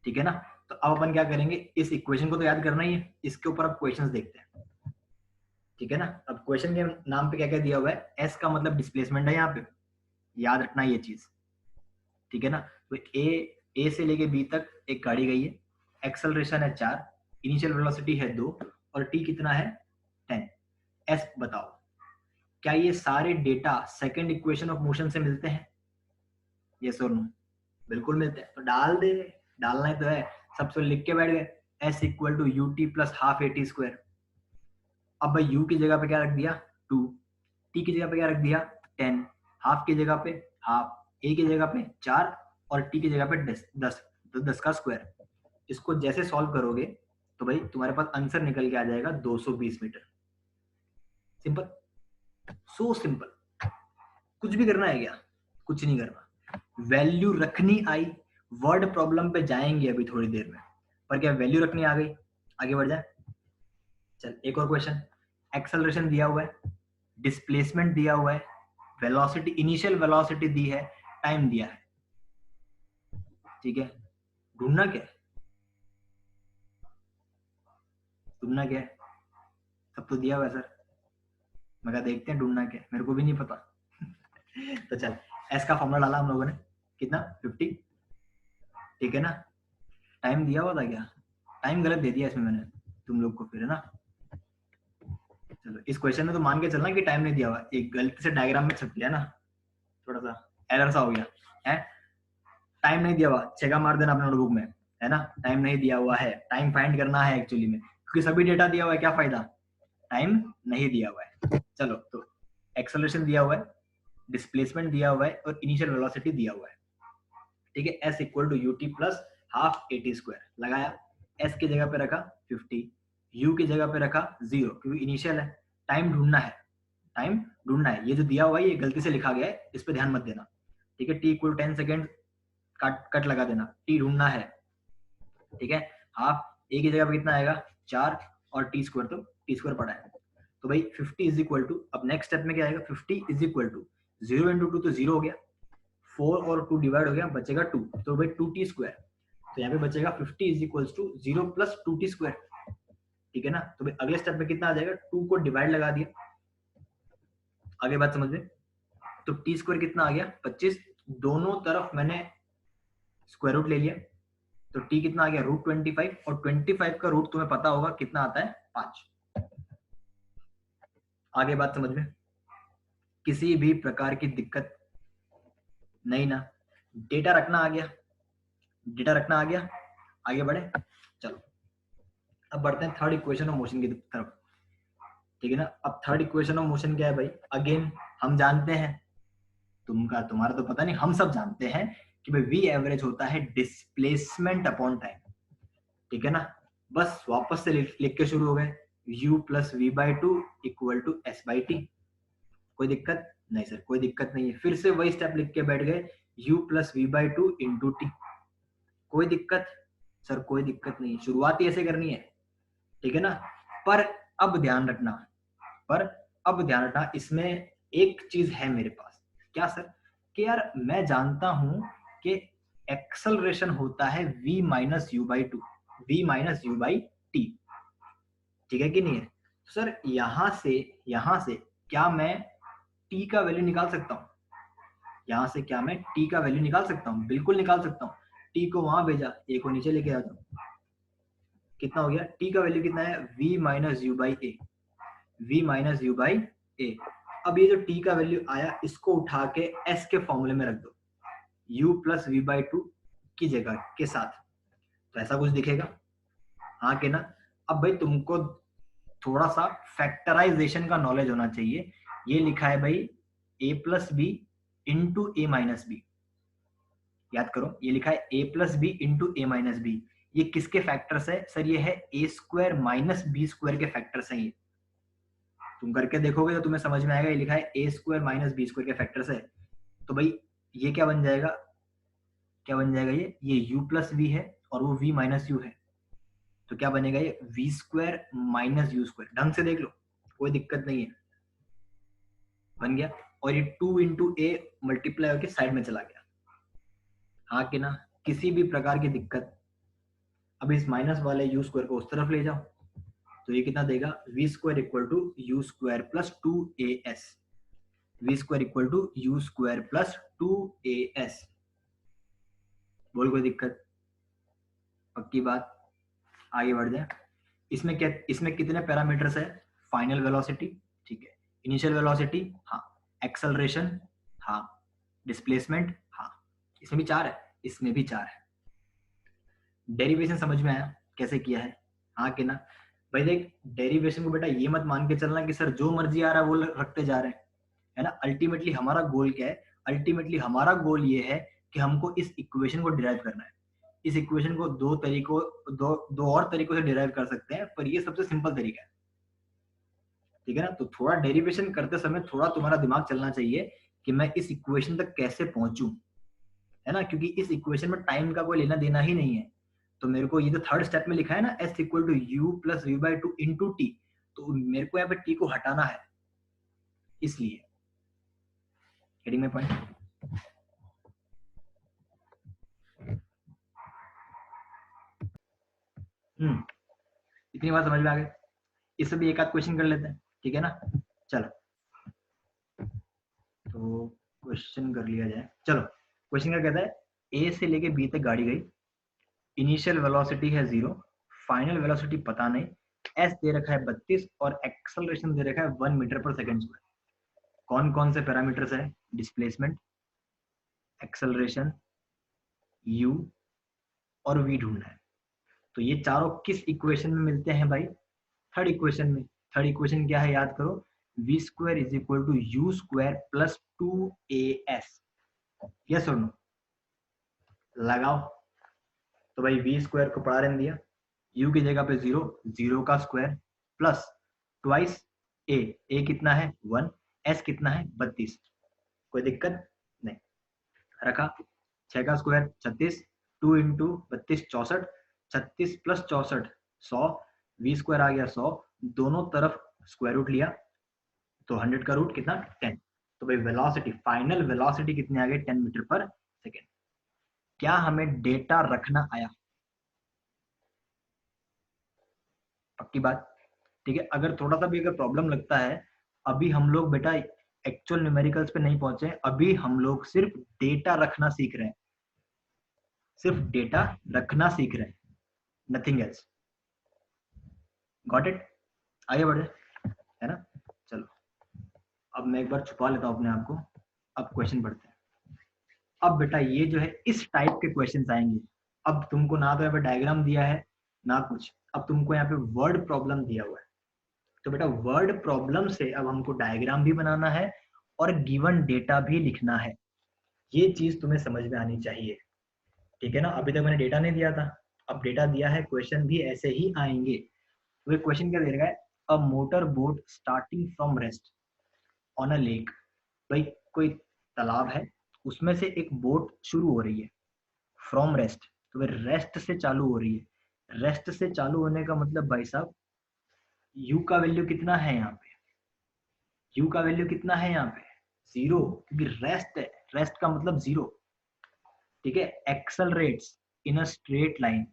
A: ठीक है ना। तो अब अपन क्या करेंगे, इस इक्वेशन को तो याद करना ही है, इसके ऊपर अब क्वेश्चंस देखते हैं, ठीक है ना। अब क्वेश्चन के नाम पे क्या क्या दिया हुआ है, एस का मतलब डिस्प्लेसमेंट है यहाँ पे, याद रखना ये चीज, ठीक है ना। तो ए से लेके बी तक एक गाड़ी गई है, एक्सेलरेशन है 4, इनिशियल वेलोसिटी है 2 और टी कितना है 10। एस बताओ, क्या ये सारे data second equation of motion से मिलते हैं, यस और नो, बिल्कुल मिलते हैं, तो डाल दे, डालना ही तो है, सबसे लिख के बैठ गए, s equal to u t plus half a t square. अब भाई यू की जगह पे क्या रख दिया 2, टी की जगह पे क्या रख दिया 10, हाफ की जगह पे हाफ, ए की जगह पे 4 और टी की जगह पे 10, तो 10 का स्क्वायर। इसको जैसे सॉल्व करोगे तो भाई तुम्हारे पास आंसर निकल के आ जाएगा 220 मीटर। सिंपल, सो सिंपल, कुछ भी करना है क्या, कुछ नहीं करना, वैल्यू रखनी आई। वर्ड प्रॉब्लम पे जाएंगे अभी थोड़ी देर में, पर क्या वैल्यू रखनी आ गई, आगे बढ़ जाए। चल एक और क्वेश्चन, एक्सेलरेशन दिया हुआ है, डिस्प्लेसमेंट दिया हुआ है, वेलोसिटी इनिशियल वेलोसिटी दी है, टाइम दिया है, ठीक है। ढूंढना क्या है, ढूंढना क्या है, सब तो दिया हुआ है सर, मैं कहा देखते हैं ढूंढना क्या है, मेरे को भी नहीं पता। तो चल, एस का फॉर्मूला डाला हम लोगों ने, कितना 50, ठीक है ना। टाइम दिया हुआ था क्या, टाइम गलत दे दिया इसमें मैंने तुम लोग को फिर, है ना। चलो इस क्वेश्चन में तो मान के चलना कि टाइम नहीं दिया हुआ, एक गलती से डायग्राम में छप गया ना, थोड़ा सा एरर सा हो गया है। टाइम नहीं दिया हुआ, छेगा मार देना अपने नोटबुक में, है ना। टाइम नहीं दिया हुआ है, टाइम फाइंड करना है एक्चुअली में, क्योंकि सभी डेटा दिया हुआ है, क्या फायदा, टाइम नहीं दिया हुआ है। चलो तो एक्सेलरेशन दिया हुआ है, डिस्प्लेसमेंट दिया हुआ है और इनिशियल वेलोसिटी दिया हुआ है, ठीक है। S equal to u t plus half a t square लगाया, एस की जगह पे रखा 50, यू की जगह पे रखा 0 क्योंकि इनिशियल है। टाइम ढूंढना है, टाइम ढूंढना है, ये जो दिया हुआ है ये गलती से लिखा गया है, इस पे ध्यान मत देना, ठीक है। टी इक्वल 10 सेकेंड, कट लगा देना, टी ढूंढना है, ठीक है। हाफ ए की जगह पे कितना आएगा 4 और टी स्क्वायर, तो टी स्क्वायर पड़ा है, तो भाई 50 इज इक्वल टू, अब नेक्स्ट स्टेप में क्या आएगा 50 इज इक्वल टू 0 इंटू 2 तो 0 हो गया, 4 और 2 डिवाइड हो गया, बचेगा 2, तो भाई 2t स्क्वायर, तो यहाँ पे बचेगा 50 is equal to 0 plus 2t square, ठीक है ना। तो भाई अगले स्टेप में कितना आ जाएगा, 2 को डिवाइड लगा दिया, आगे बात समझ में। तो टी स्क्वायर कितना आ गया 25, दोनों तरफ मैंने स्क्वायर रूट ले लिया, तो टी कितना आ गया √25 और 25 का रूट तुम्हें पता होगा कितना आता है 5। आगे बात समझ में, किसी भी प्रकार की दिक्कत नहीं ना, डेटा रखना आ गया, डेटा रखना आ गया, आगे बढ़े। चलो अब बढ़ते हैं थर्ड इक्वेशन ऑफ मोशन की तरफ, ठीक है ना। अब थर्ड इक्वेशन ऑफ मोशन क्या है भाई, अगेन हम जानते हैं, तुम्हारा तो पता नहीं, हम सब जानते हैं कि भाई वी एवरेज होता है डिस्प्लेसमेंट अपॉन टाइम, ठीक है ना। बस वापस से लिख के शुरू हो गए, u plus v by two equal to s by t. कोई दिक्कत नहीं सर, कोई दिक्कत नहीं है। फिर से वही स्टेप लिख के बैठ गए, u plus v by two into t. कोई दिक्कत सर, कोई दिक्कत नहीं, शुरुआत ही ऐसे करनी है, ठीक है ना। पर अब ध्यान रखना, पर अब ध्यान रखना, इसमें एक चीज है मेरे पास। क्या सर? कि यार मैं जानता हूं कि एक्सेलरेशन होता है v minus u by two, v minus u by t, ठीक है कि नहीं है? सर यहां से क्या मैं t का वैल्यू निकाल सकता हूं? यहां से क्या मैं t का वैल्यू निकाल सकता हूं? बिल्कुल निकाल सकता हूं। t को वहां भेजा, a को नीचे लेके आ जाओ, कितना हो गया? t का वैल्यू कितना है? v minus u by a, v minus u by a. अब ये जो t का वैल्यू आया, इसको उठा के s के फॉर्मूले में रख दो, u plus v by two की जगह के साथ, तो ऐसा कुछ दिखेगा, हाँ कि ना? अब भाई तुमको थोड़ा सा फैक्टराइजेशन का नॉलेज होना चाहिए। ये लिखा है भाई a plus b into a minus b, याद करो, ये लिखा है a plus b into a minus b. ये किसके फैक्टर्स है सर? ये है a square minus b square के फैक्टर्स हैं ये। तुम करके देखोगे तो तुम्हें समझ में आएगा, ये लिखा है a square minus b square के फैक्टर्स है। तो भाई ये क्या बन जाएगा? क्या बन जाएगा? ये u प्लस वी है और वो v माइनस यू है, तो क्या बनेगा? ये v square minus you square. ढंग से देख लो, कोई दिक्कत नहीं है, बन गया। और ये 2 इंटू ए मल्टीप्लाई होकर साइड में चला गया, हाँ कि ना? किसी भी प्रकार की दिक्कत? अब इस माइनस वाले यू स्क्वायर को उस तरफ ले जाओ, तो ये कितना देगा? V square equal to u square plus two a s, v square equal to u square plus two a s. बोल कोई दिक्कत? पक्की बात? आगे बढ़ जाए। इसमें क्या, इसमें कितने पैरामीटर्स है? फाइनल वेलोसिटी, ठीक है, इनिशियल वेलोसिटी, हाँ, एक्सेलरेशन, हाँ, डिस्प्लेसमेंट, हाँ, इसमें भी 4 है, इसमें भी 4 है। डेरिवेशन समझ में आया कैसे किया है, हाँ कि ना? भाई देख, डेरिवेशन को बेटा ये मत मान के चलना कि सर जो मर्जी आ रहा है वो रखते जा रहे हैं, है ना। अल्टीमेटली हमारा गोल क्या है? अल्टीमेटली हमारा गोल ये है कि हमको इस इक्वेशन को डिराइव करना है। इस इक्वेशन को दो और तरीकों से डिराइव कर सकते हैं, पर ये सबसे सिंपल तरीका है, ठीक है ना। तो थोड़ा डेरिवेशन करते समय थोड़ा तुम्हारा दिमाग चलना चाहिए कि मैं इस इक्वेशन तक कैसे पहुंचूं, है ना, क्योंकि इस इक्वेशन में टाइम का कोई लेना देना ही नहीं है। तो मेरे को ये जो थर्ड स्टेप में लिखा है ना, s equal to u plus v by two into t, तो मेरे को यहाँ पे t को हटाना है, इसलिए। Getting my point? इतनी बात समझ में आ गई। इससे भी एक आध क्वेश्चन कर लेते हैं, ठीक है ना। चलो, तो क्वेश्चन कर लिया जाए। चलो, क्वेश्चन क्या कहता है? ए से लेके बी तक गाड़ी गई, इनिशियल वेलोसिटी है 0, फाइनल वेलोसिटी पता नहीं, एस दे रखा है 32 और एक्सेलरेशन दे रखा है 1 मीटर पर सेकंड स्क्वायर। कौन कौन से पैरामीटर्स है? डिस्प्लेसमेंट, एक्सेलरेशन, u और v ढूंढना है। तो ये चारों किस इक्वेशन में मिलते हैं भाई? थर्ड इक्वेशन में। थर्ड इक्वेशन क्या है? याद करो, v square is equal to u square plus 2as। Yes और नो? लगाओ। तो भाई v स्क्वायर को पढ़ा रहने दिया, u की जगह पे 0, 0 का स्क्वायर प्लस ट्वाइस a कितना है? 1, s कितना है? 32। कोई दिक्कत नहीं, रखा। 6 का square 36, 2 into 32 64, 36 plus 64 100, v square आ गया 100, दोनों तरफ स्क्वायर रूट लिया, तो 100 का रूट कितना? 10। तो भाई वेलोसिटी, फाइनल वेलोसिटी कितने आ गए? 10 मीटर पर सेकेंड। क्या हमें डेटा रखना आया? पक्की बात? ठीक है। अगर थोड़ा सा भी अगर प्रॉब्लम लगता है, अभी हम लोग बेटा एक्चुअल न्यूमेरिकल्स पे नहीं पहुंचे, अभी हम लोग सिर्फ डेटा रखना सीख रहे हैं, सिर्फ डेटा रखना सीख रहे हैं, नथिंग एल्स। Got it? आगे बढ़े, है ना। चलो, अब मैं एक बार छुपा लेता हूं अपने आप को, अब क्वेश्चन पढ़ते हैं। अब बेटा ये जो है इस टाइप के क्वेश्चंस आएंगे। अब तुमको ना तो यहाँ पे डायग्राम दिया है ना कुछ, अब तुमको यहाँ पे वर्ड प्रॉब्लम दिया हुआ है। तो बेटा वर्ड प्रॉब्लम से अब हमको डायग्राम भी बनाना है और गिवन डेटा भी लिखना है। ये चीज तुम्हें समझ में आनी चाहिए, ठीक है ना। अभी तक मैंने डेटा नहीं दिया था, अब डेटा दिया है, क्वेश्चन भी ऐसे ही आएंगे। तो ये क्वेश्चन क्या दे रखा है? A motor boat starting from rest on a lake. भाई कोई तालाब है, उसमें से एक बोट शुरू हो रही है फ्रॉम रेस्ट, तो भाई रेस्ट से चालू हो रही है। रेस्ट से चालू होने का मतलब भाई साहब यू का वैल्यू कितना है यहाँ पे, यू का वैल्यू कितना है यहाँ पे, जीरो, क्योंकि रेस्ट है, रेस्ट का मतलब जीरो। ठीक है, accelerates in a straight line,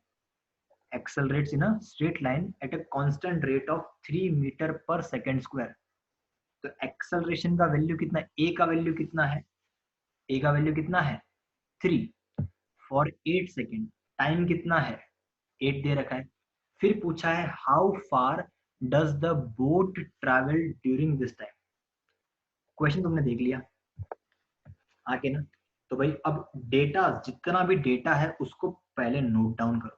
A: accelerates in a straight line at a constant rate of 3 metre पर सेकेंड स्क्वायर। तो एक्सेलरेशन का वैल्यू कितना है, ए का वैल्यू कितना है, ए का वैल्यू कितना है 3 फॉर 8 सेकेंड, टाइम कितना है 8 दे रखा है। फिर पूछा है how far does the boat travel during this time. Question तुमने देख लिया आके ना, तो भाई अब डेटा, जितना भी डेटा है उसको पहले नोट डाउन करो,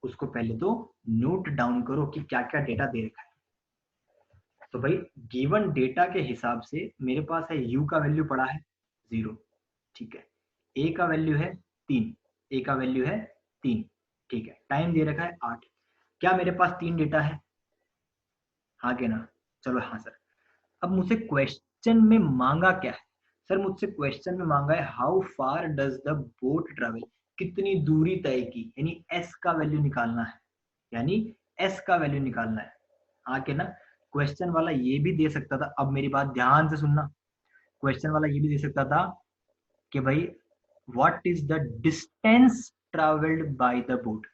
A: उसको पहले तो नोट डाउन करो कि क्या क्या डेटा दे रखा है। तो भाई गिवन डेटा के हिसाब से मेरे पास है u का वैल्यू पड़ा है 0, ठीक है, a का वैल्यू है 3, a का वैल्यू है 3, ठीक है, टाइम दे रखा है 8। क्या मेरे पास 3 डेटा है, हाँ के ना, चलो हाँ सर। अब मुझसे क्वेश्चन में मांगा क्या है, सर मुझसे क्वेश्चन में मांगा है how far does the boat travel, कितनी दूरी तय की, यानी s का वैल्यू निकालना है, यानी s का वैल्यू निकालना है, हाँ के ना। क्वेश्चन वाला ये भी दे सकता था, अब मेरी बात ध्यान से सुनना, क्वेश्चन वाला ये भी दे सकता था कि भाई what is the distance travelled by the boat.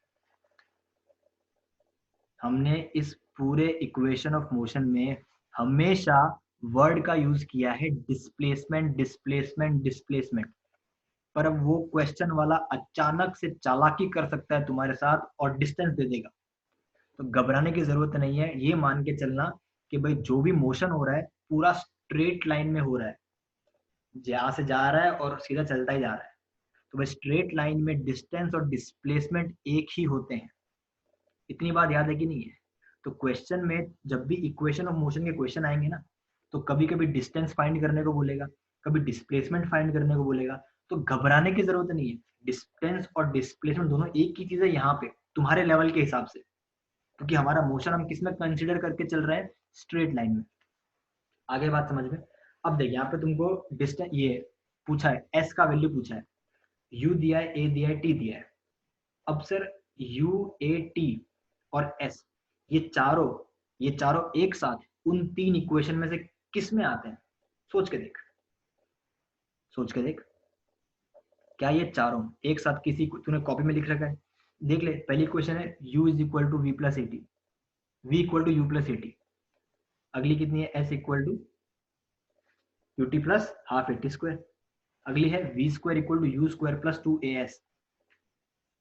A: हमने इस पूरे इक्वेशन ऑफ मोशन में हमेशा वर्ड का यूज किया है डिस्प्लेसमेंट डिस्प्लेसमेंट डिस्प्लेसमेंट, पर अब वो क्वेश्चन वाला अचानक से चालाकी कर सकता है तुम्हारे साथ और डिस्टेंस दे देगा। तो घबराने की जरूरत नहीं है, ये मान के चलना कि भाई जो भी मोशन हो रहा है पूरा स्ट्रेट लाइन में हो रहा है, जहां से जा रहा है और सीधा चलता ही जा रहा है। तो भाई स्ट्रेट लाइन में डिस्टेंस और डिस्प्लेसमेंट एक ही होते हैं, इतनी बात याद है कि नहीं है। तो क्वेश्चन में जब भी इक्वेशन ऑफ मोशन के क्वेश्चन आएंगे ना, तो कभी कभी डिस्टेंस फाइंड करने को बोलेगा, कभी डिस्प्लेसमेंट फाइंड करने को बोलेगा, तो घबराने की जरूरत नहीं है। डिस्टेंस और डिस्प्लेसमेंट दोनों एक ही चीज है यहाँ पे तुम्हारे लेवल के हिसाब से, क्योंकि हमारा मोशन हम किस में कंसिडर करके चल रहे हैं, स्ट्रेट लाइन में। आगे बात समझ में। अब देखिए यहाँ पे तुमको डिस्टेंस ये पूछा है, एस का वैल्यू पूछा है, यू दिया है, ए दिया है, टी दिया है। अब सर यू ए टी और एस, ये चारों एक साथ उन 3 इक्वेशन में से किस में आते हैं, सोच के देख, सोच के देख, क्या ये चारों एक साथ किसी तूने कॉपी में लिख रखा है, देख ले। पहली इक्वेशन है u is equal to v plus a t, v equal to u plus a t. अगली कितनी है, s equal to u t plus half a t square. अगली है v square equal to u square plus 2as।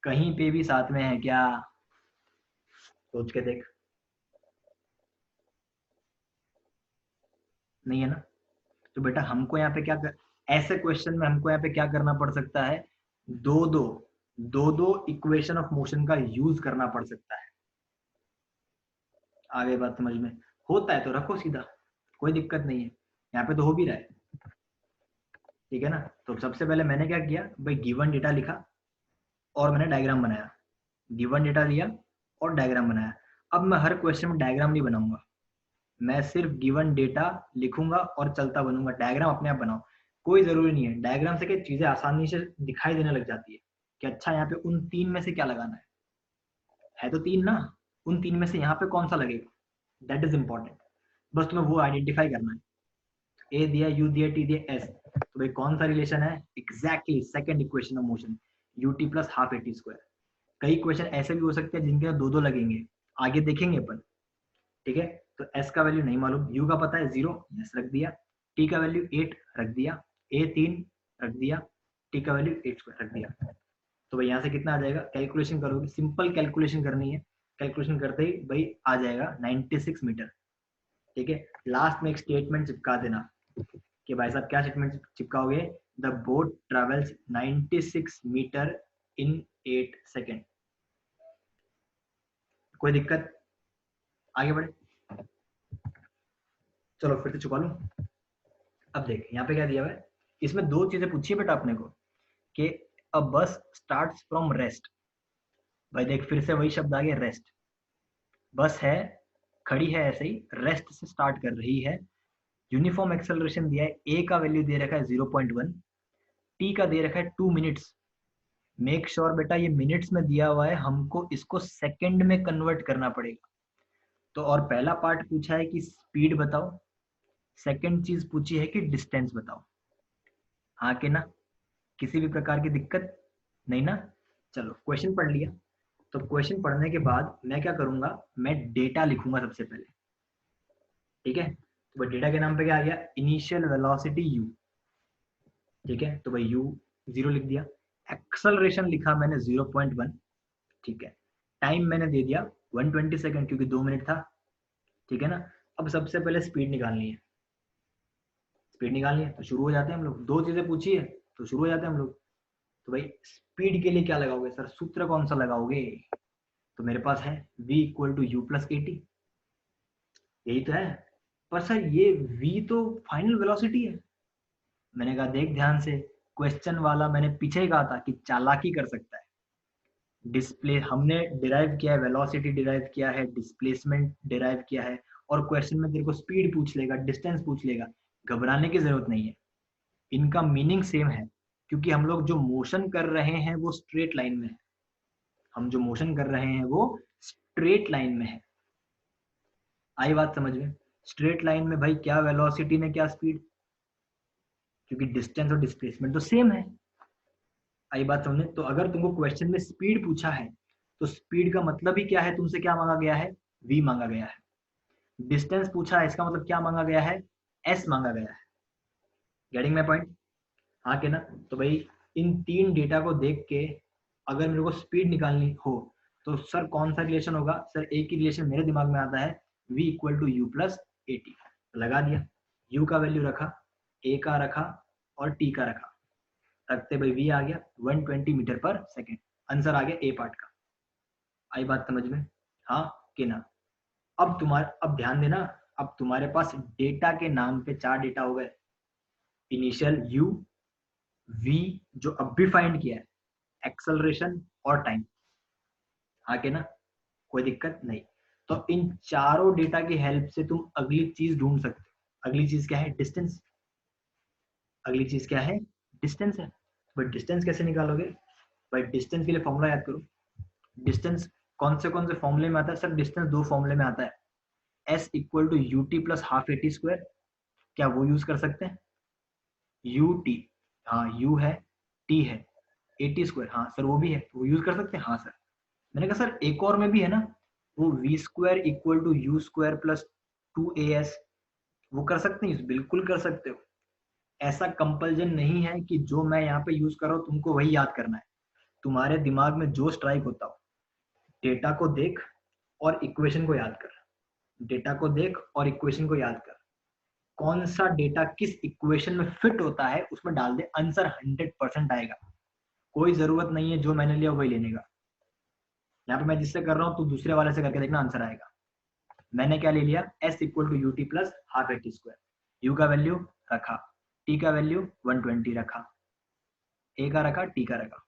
A: कहीं पे भी साथ में है क्या, सोच के देख, नहीं है ना। तो बेटा हमको यहाँ पे क्या कर, ऐसे क्वेश्चन में हमको यहाँ पे क्या करना पड़ सकता है, दो दो इक्वेशन ऑफ मोशन का यूज करना पड़ सकता है। आगे बात समझ में, होता है तो रखो सीधा, कोई दिक्कत नहीं है, यहाँ पे तो हो भी रहा है, ठीक है ना। तो सबसे पहले मैंने क्या किया भाई, गिवन डेटा लिखा और मैंने डायग्राम बनाया, गिवन डेटा लिया और डायग्राम बनाया। अब मैं हर क्वेश्चन में डायग्राम नहीं बनाऊंगा, मैं सिर्फ गिवन डेटा लिखूंगा और चलता बनूंगा, डायग्राम अपने आप बनाओ, कोई जरूरी नहीं है। डायग्राम से क्या चीजें आसानी से दिखाई देने लग जाती है कि अच्छा यहाँ पे उन 3 में से क्या लगाना है तो 3 ना, उन 3 में से यहाँ पे कौन सा लगेगा, दैट इज इंपॉर्टेंट। बस तुम्हें वो आइडेंटिफाई करना है, ए दिया, यू दिया, टी दिया, एस, तो भाई कौन सा रिलेशन है, exactly second equation of motion, you t plus half a t square. कई क्वेश्चन ऐसे भी हो सकते हैं जिनके दो दो लगेंगे, आगे देखेंगे अपन, ठीक है। तो s का वैल्यू नहीं मालूम, u का पता है 0, s रख दिया, t का वैल्यू 8 रख दिया, a 3 रख दिया, t का वैल्यू 8 स्क्वायर रख दिया। तो भाई यहाँ से कितना आ जाएगा, कैलकुलेशन करोगे, सिंपल कैलकुलेशन करनी है, कैलकुलेशन करते ही भाई आ जाएगा 96 मीटर, ठीक है। लास्ट में एक स्टेटमेंट चिपका देना कि भाई साहब क्या स्टेटमेंट चिपकाओगे, the boat travels 96 metre in 8 second. कोई दिक्कत, आगे बढ़े, चलो फिर से छुपा लूं। अब देख यहाँ पे क्या दिया हुआ है, इसमें दो चीजें पूछी है बेटा अपने को कि अ बस स्टार्ट्स फ्रॉम रेस्ट। भाई देख फिर से वही शब्द आ गया रेस्ट, बस है खड़ी है ऐसे ही, रेस्ट से स्टार्ट कर रही है, यूनिफॉर्म एक्सेलरेशन दिया है, ए का वैल्यू दे रखा है 0.1, टी का दे रखा है 2 मिनट्स। मेक श्योर बेटा ये मिनट्स में दिया हुआ है, हमको इसको सेकंड में कन्वर्ट करना पड़ेगा। तो और पहला पार्ट पूछा है कि स्पीड बताओ, सेकंड चीज पूछी है कि डिस्टेंस बताओ। हाँ कि ना, किसी भी प्रकार की दिक्कत नहीं ना। चलो क्वेश्चन पढ़ लिया, तो क्वेश्चन पढ़ने के बाद मैं क्या करूंगा, मैं डेटा लिखूंगा सबसे पहले, ठीक है। तो भाई डेटा के नाम पे क्या आ गया, इनिशियल वेलोसिटी u, ठीक है। तो भाई u 0 लिख दिया, एक्सेलरेशन लिखा मैंने 0.1, ठीक है। टाइम मैंने दे दिया 120 सेकंड क्योंकि 2 मिनट था, ठीक है ना। अब सबसे पहले स्पीड निकालनी है, स्पीड निकालनी है तो शुरू हो जाते हैं हम लोग, दो चीजें पूछी है तो शुरू हो जाते हैं हम लोग। तो भाई स्पीड के लिए क्या लगाओगे सर, सूत्र कौन सा लगाओगे, तो मेरे पास है v equal to u plus a t, यही तो है। पर सर ये v तो फाइनल वेलोसिटी है। मैंने कहा देख ध्यान से, क्वेश्चन वाला मैंने पीछे ही कहा था कि चालाकी कर सकता है। डिस्प्ले हमने डिराइव किया है, वेलोसिटी डिराइव किया है, डिस्प्लेसमेंट डिराइव किया है, और क्वेश्चन में तेरे को स्पीड पूछ लेगा, डिस्टेंस पूछ लेगा, घबराने की जरूरत नहीं है, इनका मीनिंग सेम है। क्योंकि हम लोग जो मोशन कर रहे हैं वो स्ट्रेट लाइन में है, हम जो मोशन कर रहे हैं वो स्ट्रेट लाइन में है। आई बात समझ में, स्ट्रेट लाइन में भाई क्या वेलोसिटी ने क्या स्पीड, क्योंकि डिस्टेंस और डिस्प्लेसमेंट तो सेम है। आई बात समझ में। तो अगर तुमको क्वेश्चन में स्पीड पूछा है तो स्पीड का मतलब ही क्या है, तुमसे क्या मांगा गया है, v मांगा गया है। डिस्टेंस पूछा है, इसका मतलब क्या मांगा गया है, s मांगा गया है। गेटिंग माय पॉइंट, हाँ के ना। तो भाई इन तीन डेटा को देख के अगर मेरे को स्पीड निकालनी हो तो सर कौन सा रिलेशन होगा, सर एक ही रिलेशन मेरे दिमाग में आता है, v equal to u plus a t. लगा दिया, u का वैल्यू रखा, a का रखा और t का रखा, रखते भाई v आ गया 120 मीटर पर सेकेंड, आंसर आ गया ए पार्ट का। आई बात समझ में, हाँ कि ना। अब ध्यान देना, अब तुम्हारे पास डेटा के नाम पे चार डेटा हो गए, इनिशियल u, v जो अब भी फाइंड किया है, एक्सेलरेशन और टाइम, हाँ कि ना, कोई दिक्कत नहीं। तो इन चारों डेटा की हेल्प से तुम अगली चीज ढूंढ सकते हो। अगली चीज क्या है, डिस्टेंस। अगली चीज क्या है, डिस्टेंस है। बट डिस्टेंस कैसे निकालोगे, भाई डिस्टेंस के लिए फॉर्मूला याद करो। डिस्टेंस कौन से फॉर्मूले में आता है, सर डिस्टेंस दो फॉर्मूले में आता है, s equal to u t plus half a t square, क्या वो यूज कर सकते हैं, यू टी, हाँ यू है, टी है, ए टी स्क्वायर, हाँ सर वो भी है, वो यूज कर सकते हैं, हाँ सर। मैंने कहा सर एक और में भी है ना, वो v square equal to u square plus 2as, वो कर सकते हैं, बिल्कुल कर सकते हो। ऐसा कंपल्जन नहीं है कि जो मैं यहाँ पे यूज कर रहा हूँ तुमको वही याद करना है, तुम्हारे दिमाग में जो स्ट्राइक होता हो। डेटा को देख और इक्वेशन को याद कर, डेटा को देख और इक्वेशन को याद कर, कौन सा डेटा किस इक्वेशन में फिट होता है उसमें डाल दे, आंसर 100% आएगा। कोई जरूरत नहीं है जो मैंने लिया वही लेने का, यहाँ पे मैं जिससे कर रहा हूँ तू दूसरे वाले से करके देखना, आंसर आएगा। मैंने क्या ले लिया, s equal to u t plus half a t square, u का वैल्यू रखा, t का वैल्यू 120 रखा, a का रखा, t का रखा,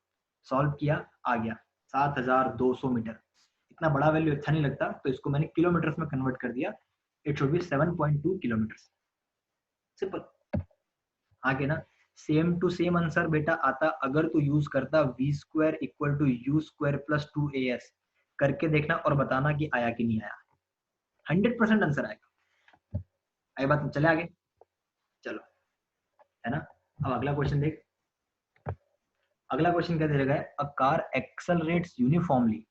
A: सॉल्व किया, आ गया 7200 मीटर। इतना बड़ा वैल्यू अच्छा नहीं लगता तो इसको मैंने किलोमीटर्स में कन्वर्ट कर दिया, it should be 7.2 kilometre, simple. हाँ के ना, सेम टू सेम आंसर बेटा आता अगर तू यूज करता v square equal to u square plus 2as, करके देखना और बताना कि आया कि नहीं आया, 100% आंसर आएगा। आई बात, चले आगे, चलो, है ना। अब अगला क्वेश्चन देख, अगला क्वेश्चन क्या दे रखा है, a car accelerates uniformly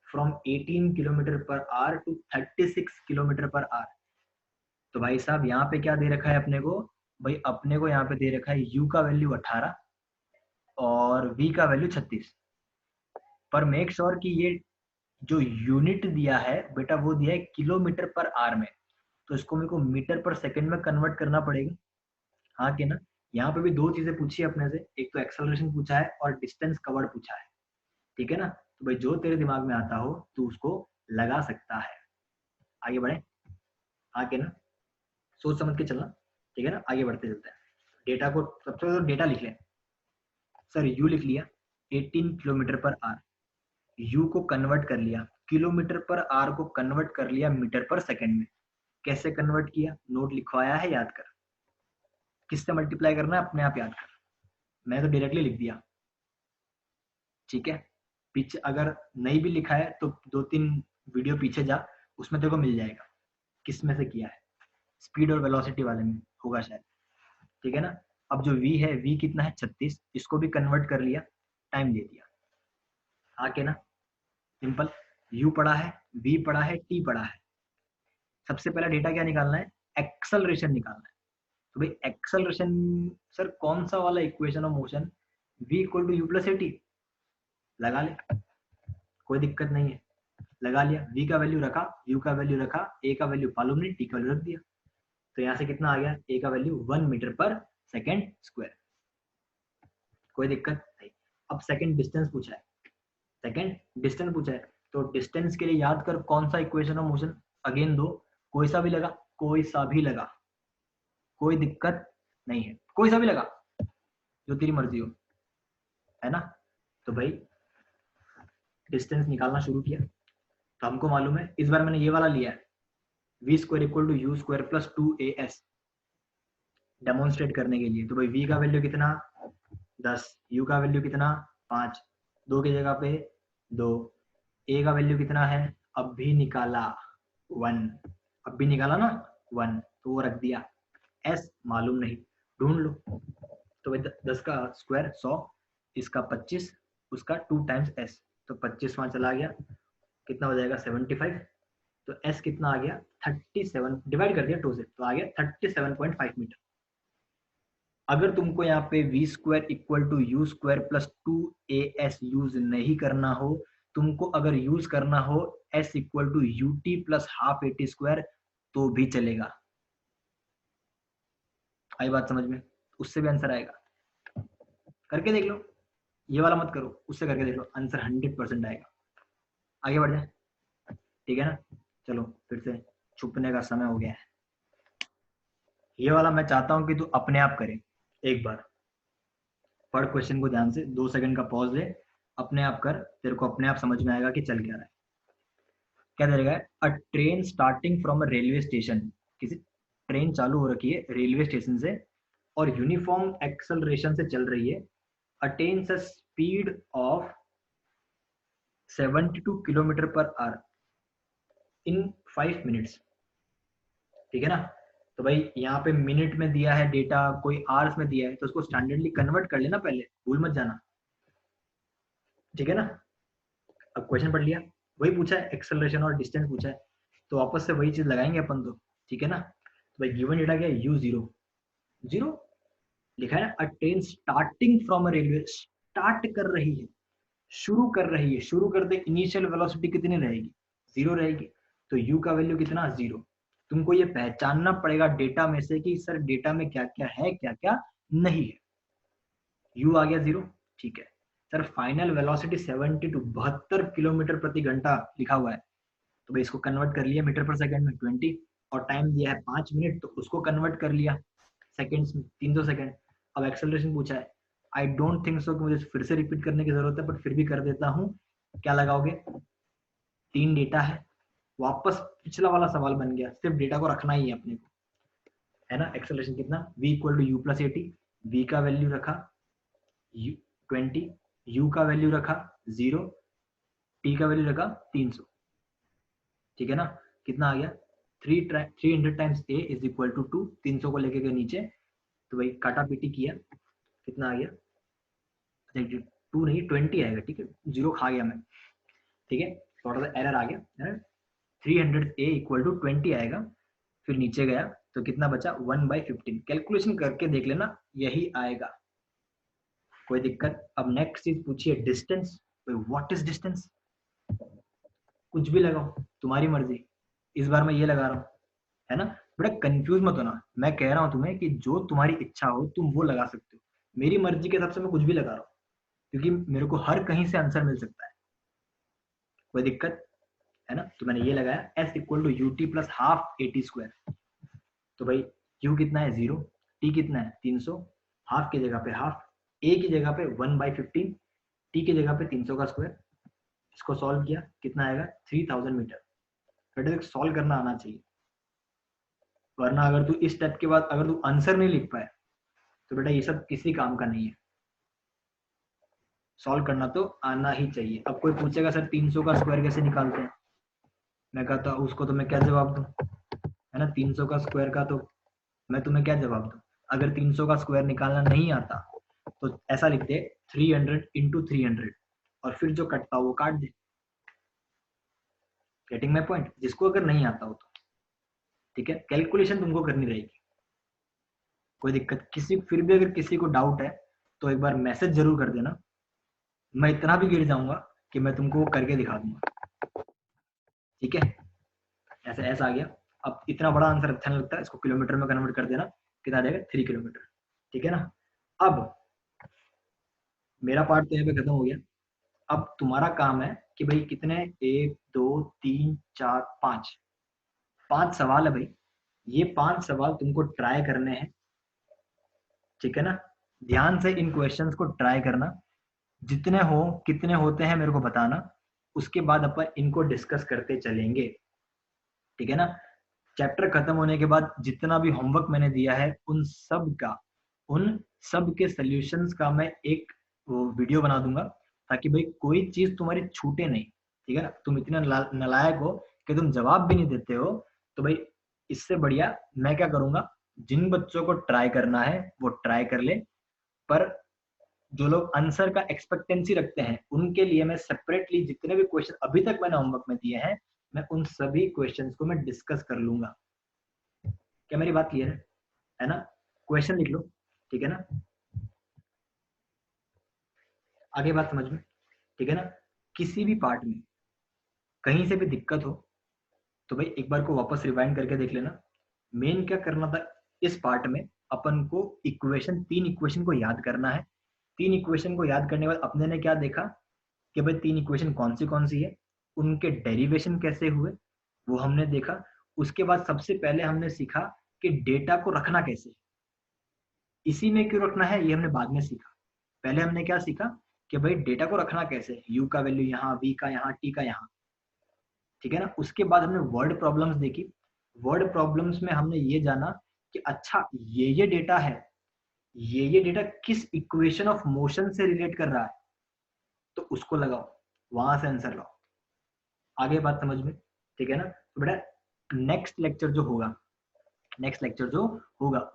A: from 18 kilometre per hour to 36 kilometre per hour. तो भाई साहब यहाँ पे क्या दे रखा है अपने को, भाई अपने को यहाँ पे दे रखा है u का वैल्यू 18 और v का वैल्यू 36, पर मेक श्योर कि ये जो यूनिट दिया है बेटा वो दिया है किलोमीटर पर आवर में, तो इसको मेरे को मीटर पर सेकंड में कन्वर्ट करना पड़ेगा, हाँ कि ना। यहाँ पे भी दो चीजें पूछी है अपने से, एक तो एक्सेलरेशन पूछा है और डिस्टेंस कवर्ड पूछा है, ठीक है ना। तो भाई जो तेरे दिमाग में आता हो तू उसको लगा सकता है। आगे बढ़े, हाँ कि ना, सोच समझ के चलना, ठीक है ना। आगे बढ़ते चलते हैं, डेटा को सबसे पहले डेटा लिख लें। सर यू लिख लिया 18 किलोमीटर पर आवर, यू को कन्वर्ट कर लिया, किलोमीटर पर आर को कन्वर्ट कर लिया मीटर पर सेकंड में। कैसे कन्वर्ट किया, नोट लिखवाया है, याद कर। किससे मल्टीप्लाई करना है अपने आप याद कर, मैं तो डायरेक्टली लिख दिया, ठीक है। पीछे अगर नहीं भी लिखा है तो 2-3 वीडियो पीछे जा, उसमें तेरे को मिल जाएगा किस में से किया है, स्पीड और वेलोसिटी वाले में होगा शायद, ठीक है ना। अब जो v है, v कितना है 36, इसको भी कन्वर्ट कर लिया, टाइम दे दिया, आके ना सिंपल। u पड़ा है, v पड़ा है, t पड़ा है। सबसे पहला डेटा क्या निकालना है, एक्सेलरेशन निकालना है। तो भाई एक्सेलरेशन सर कौन सा वाला equation of motion, v equal to u plus a t, लगा ले, कोई दिक्कत नहीं है, लगा लिया। v का वैल्यू रखा, u का वैल्यू रखा, a का वैल्यू मालूम नहीं, t का वैल्यू रख दिया। तो यहाँ से कितना आ गया, a का वैल्यू 1 मीटर पर सेकेंड स्क्वायर, कोई दिक्कत नहीं। अब सेकेंड डिस्टेंस पूछा है, सेकेंड डिस्टेंस पूछा है, तो डिस्टेंस के लिए याद कर कौन सा इक्वेशन ऑफ मोशन, अगेन दो, कोई सा भी लगा, कोई सा भी लगा, कोई दिक्कत नहीं है, कोई सा भी लगा जो तेरी मर्जी हो, है ना। तो भाई डिस्टेंस निकालना शुरू किया, तो हमको मालूम है, इस बार मैंने ये वाला लिया है, v square equal to u square plus 2as, demonstrate करने के लिए। तो भाई v का वैल्यू कितना 10, u का वैल्यू कितना 5, 2 की जगह पे 2, a का वैल्यू कितना है, अब भी निकाला 1, अब भी निकाला ना 1, तो वो रख दिया, s मालूम नहीं, ढूंढ लो। तो भाई 10 का स्क्वायर 100, इसका 25, उसका 2 टाइम्स s, तो 25 वहां चला गया, कितना हो जाएगा 75, तो s कितना आ गया 37, डिवाइड कर दिया 2 से, तो आ गया 37.5 मीटर। अगर तुमको यहाँ पे v square equal to u square plus 2as use नहीं करना हो, तुमको अगर यूज करना हो s equal to u t plus half a t square, तो भी चलेगा। आई बात समझ में, उससे भी आंसर आएगा, करके देख लो, ये वाला मत करो, उससे करके देख लो, आंसर 100% आएगा। आगे बढ़ जाए, ठीक है ना। चलो फिर से छुपने का समय हो गया है, ये वाला मैं चाहता हूं कि तू अपने आप करे, एक बार पढ़ क्वेश्चन को ध्यान से, 2 सेकंड का पॉज ले, अपने आप कर, तेरे को अपने आप समझ में आएगा कि चल क्या रहा है। क्या दे रहा है, अ train starting from a railway station, किसी ट्रेन चालू हो रखी है रेलवे स्टेशन से और यूनिफॉर्म एक्सेलरेशन से चल रही है, attains a speed of 72 kilometre per our in 5 minutes, ठीक है ना। तो भाई यहाँ पे मिनट में दिया है डेटा, कोई आवर्स में दिया है, तो उसको स्टैंडर्डली कन्वर्ट कर लेना पहले, भूल मत जाना, ठीक है ना। अब क्वेश्चन पढ़ लिया, वही पूछा है, एक्सेलरेशन और डिस्टेंस पूछा है, तो वापस से वही चीज लगाएंगे अपन तो, ठीक है ना। तो भाई गिवन डेटा क्या है, u जीरो, जीरो लिखा है ना, अ train starting from a railway, start कर रही है, शुरू कर रही है, शुरू करते इनिशियल वेलोसिटी कितनी रहेगी, जीरो रहेगी, तो u का वैल्यू कितना, जीरो। तुमको ये पहचानना पड़ेगा डेटा में से कि सर डेटा में क्या क्या है, क्या क्या नहीं है। u आ गया जीरो, ठीक है सर। फाइनल वेलोसिटी 72, 72 किलोमीटर प्रति घंटा लिखा हुआ है, तो भाई इसको कन्वर्ट कर लिया मीटर पर सेकंड में 20, और टाइम दिया है 5 मिनट, तो उसको कन्वर्ट कर लिया सेकंड्स में, 300 सेकंड। अब एक्सेलरेशन पूछा है, आई डोंट थिंक सो कि मुझे फिर से रिपीट करने की जरूरत है, बट फिर भी कर देता हूँ। क्या लगाओगे, 3 डेटा है, वापस पिछला वाला सवाल बन गया, सिर्फ डेटा को रखना ही है अपने को, है ना। एक्सेलरेशन कितना, v equal to u plus a t, v का वैल्यू रखा 20, u का वैल्यू रखा 0, t का वैल्यू रखा 300, ठीक है ना। कितना आ गया, 300 times a is equal to 2, 300 को लेके गए नीचे, तो भाई काटा पीटी किया, कितना आ गया, 2 नहीं 20 आएगा, ठीक है, जीरो खा गया मैं, ठीक है, थोड़ा सा एरर आ गया, 300 a इक्वल टू 20 आएगा, फिर नीचे गया तो कितना बचा 1/15, कैलकुलेशन करके देख लेना, यही आएगा, कोई दिक्कत। अब नेक्स्ट चीज पूछिए, डिस्टेंस, व्हाट इज डिस्टेंस, कुछ भी लगाओ, तुम्हारी मर्जी, इस बार मैं ये लगा रहा हूँ, है ना। बड़ा कंफ्यूज मत होना, मैं कह रहा हूँ तुम्हें कि जो तुम्हारी इच्छा हो तुम वो लगा सकते हो, मेरी मर्जी के हिसाब से मैं कुछ भी लगा रहा हूँ, क्योंकि मेरे को हर कहीं से आंसर मिल सकता है, कोई दिक्कत, है ना। तो मैंने ये लगाया s equal to u t plus half a t square, तो भाई u कितना है 0, t कितना है 300, हाफ की जगह पे हाफ, a की जगह पे 1/15, t की जगह पे 300 का स्क्वायर, इसको सॉल्व किया, कितना आएगा 3000 मीटर। बेटा सॉल्व करना आना चाहिए, वरना अगर तू इस स्टेप के बाद अगर तू आंसर नहीं लिख पाए तो बेटा ये सब किसी काम का नहीं है। सॉल्व करना तो आना ही चाहिए। अब कोई पूछेगा सर 300 का स्क्वायर कैसे निकालते हैं, मैं कहता उसको तो मैं क्या जवाब दूं, है ना। 300 का स्क्वायर का तो मैं तुम्हें क्या जवाब दूं। अगर 300 का स्क्वायर निकालना नहीं आता तो ऐसा लिख दे 300 इंटू 300 और फिर जो कटता वो काट दे। गेटिंग माई पॉइंट, जिसको अगर नहीं आता हो तो ठीक है, कैलकुलेशन तुमको करनी रहेगी, कोई दिक्कत। किसी फिर भी अगर किसी को डाउट है तो एक बार मैसेज जरूर कर देना, मैं इतना भी गिर जाऊंगा कि मैं तुमको वो करके दिखा दूंगा, ठीक है। ऐसा ऐसा आ गया। अब इतना बड़ा आंसर अच्छा नहीं लगता, इसको किलोमीटर में कन्वर्ट कर देना, कितना आ जाएगा 3 किलोमीटर, ठीक है ना। अब मेरा पार्ट तो यहाँ पे खत्म हो गया। अब तुम्हारा काम है कि भाई कितने 1 2 3 4 5 5 सवाल है भाई, ये 5 सवाल तुमको ट्राई करने हैं, ठीक है ना। ध्यान से इन क्वेश्चंस को ट्राई करना, जितने हो कितने होते हैं मेरे को बताना, उसके बाद अपन इनको डिस्कस करते चलेंगे, ठीक है ना। चैप्टर खत्म होने के बाद जितना भी होमवर्क मैंने दिया है उन सब के सॉल्यूशंस का मैं एक वीडियो बना दूंगा, ताकि भाई कोई चीज तुम्हारी छूटे नहीं, ठीक है ना। तुम इतने नालायक हो कि तुम जवाब भी नहीं देते हो, तो भाई इससे बढ़िया मैं क्या करूंगा, जिन बच्चों को ट्राई करना है वो ट्राई कर ले, पर जो लोग आंसर का एक्सपेक्टेंसी रखते हैं उनके लिए मैं सेपरेटली जितने भी क्वेश्चन अभी तक मैंने होमवर्क में दिए हैं, मैं उन सभी क्वेश्चंस को मैं डिस्कस कर लूंगा। क्या मेरी बात क्लियर है ना। क्वेश्चन लिख लो, ठीक है ना, आगे बात समझ में, ठीक है ना। किसी भी पार्ट में कहीं से भी दिक्कत हो तो भाई एक बार को वापस रिवाइंड करके देख लेना। मेन क्या करना था इस पार्ट में, अपन को इक्वेशन 3 इक्वेशन को याद करना है। 3 इक्वेशन को याद करने के बाद अपने ने क्या देखा कि भाई 3 इक्वेशन कौन सी है, उनके डेरिवेशन कैसे हुए वो हमने देखा। उसके बाद सबसे पहले हमने सीखा कि डेटा को रखना कैसे, इसी में क्यों रखना है ये हमने बाद में सीखा। पहले हमने क्या सीखा कि भाई डेटा को रखना कैसे, u का वैल्यू यहाँ, v का यहाँ, t का यहाँ, ठीक है ना। उसके बाद हमने वर्ड प्रॉब्लम्स देखी। वर्ड प्रॉब्लम्स में हमने ये जाना कि अच्छा ये डेटा है, ये डेटा किस इक्वेशन ऑफ मोशन से रिलेट कर रहा है, तो उसको लगाओ, वहां से आंसर लाओ। आगे बात समझ में, ठीक है ना। तो बेटा नेक्स्ट लेक्चर जो होगा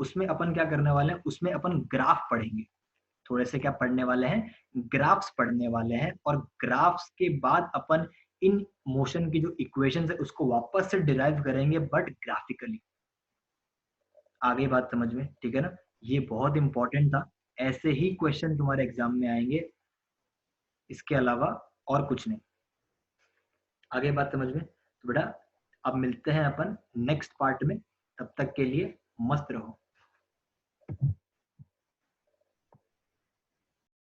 A: उसमें अपन क्या करने वाले हैं, उसमें अपन ग्राफ पढ़ेंगे। थोड़े से क्या पढ़ने वाले हैं, ग्राफ्स पढ़ने वाले हैं, और ग्राफ्स के बाद अपन इन मोशन की जो इक्वेशन है उसको वापस से डिराइव करेंगे बट ग्राफिकली। आगे बात समझ में, ठीक है ना। ये बहुत इंपॉर्टेंट था, ऐसे ही क्वेश्चन तुम्हारे एग्जाम में आएंगे, इसके अलावा और कुछ नहीं। आगे बात समझ में, तो बेटा अब मिलते हैं अपन नेक्स्ट पार्ट में, तब तक के लिए मस्त रहो।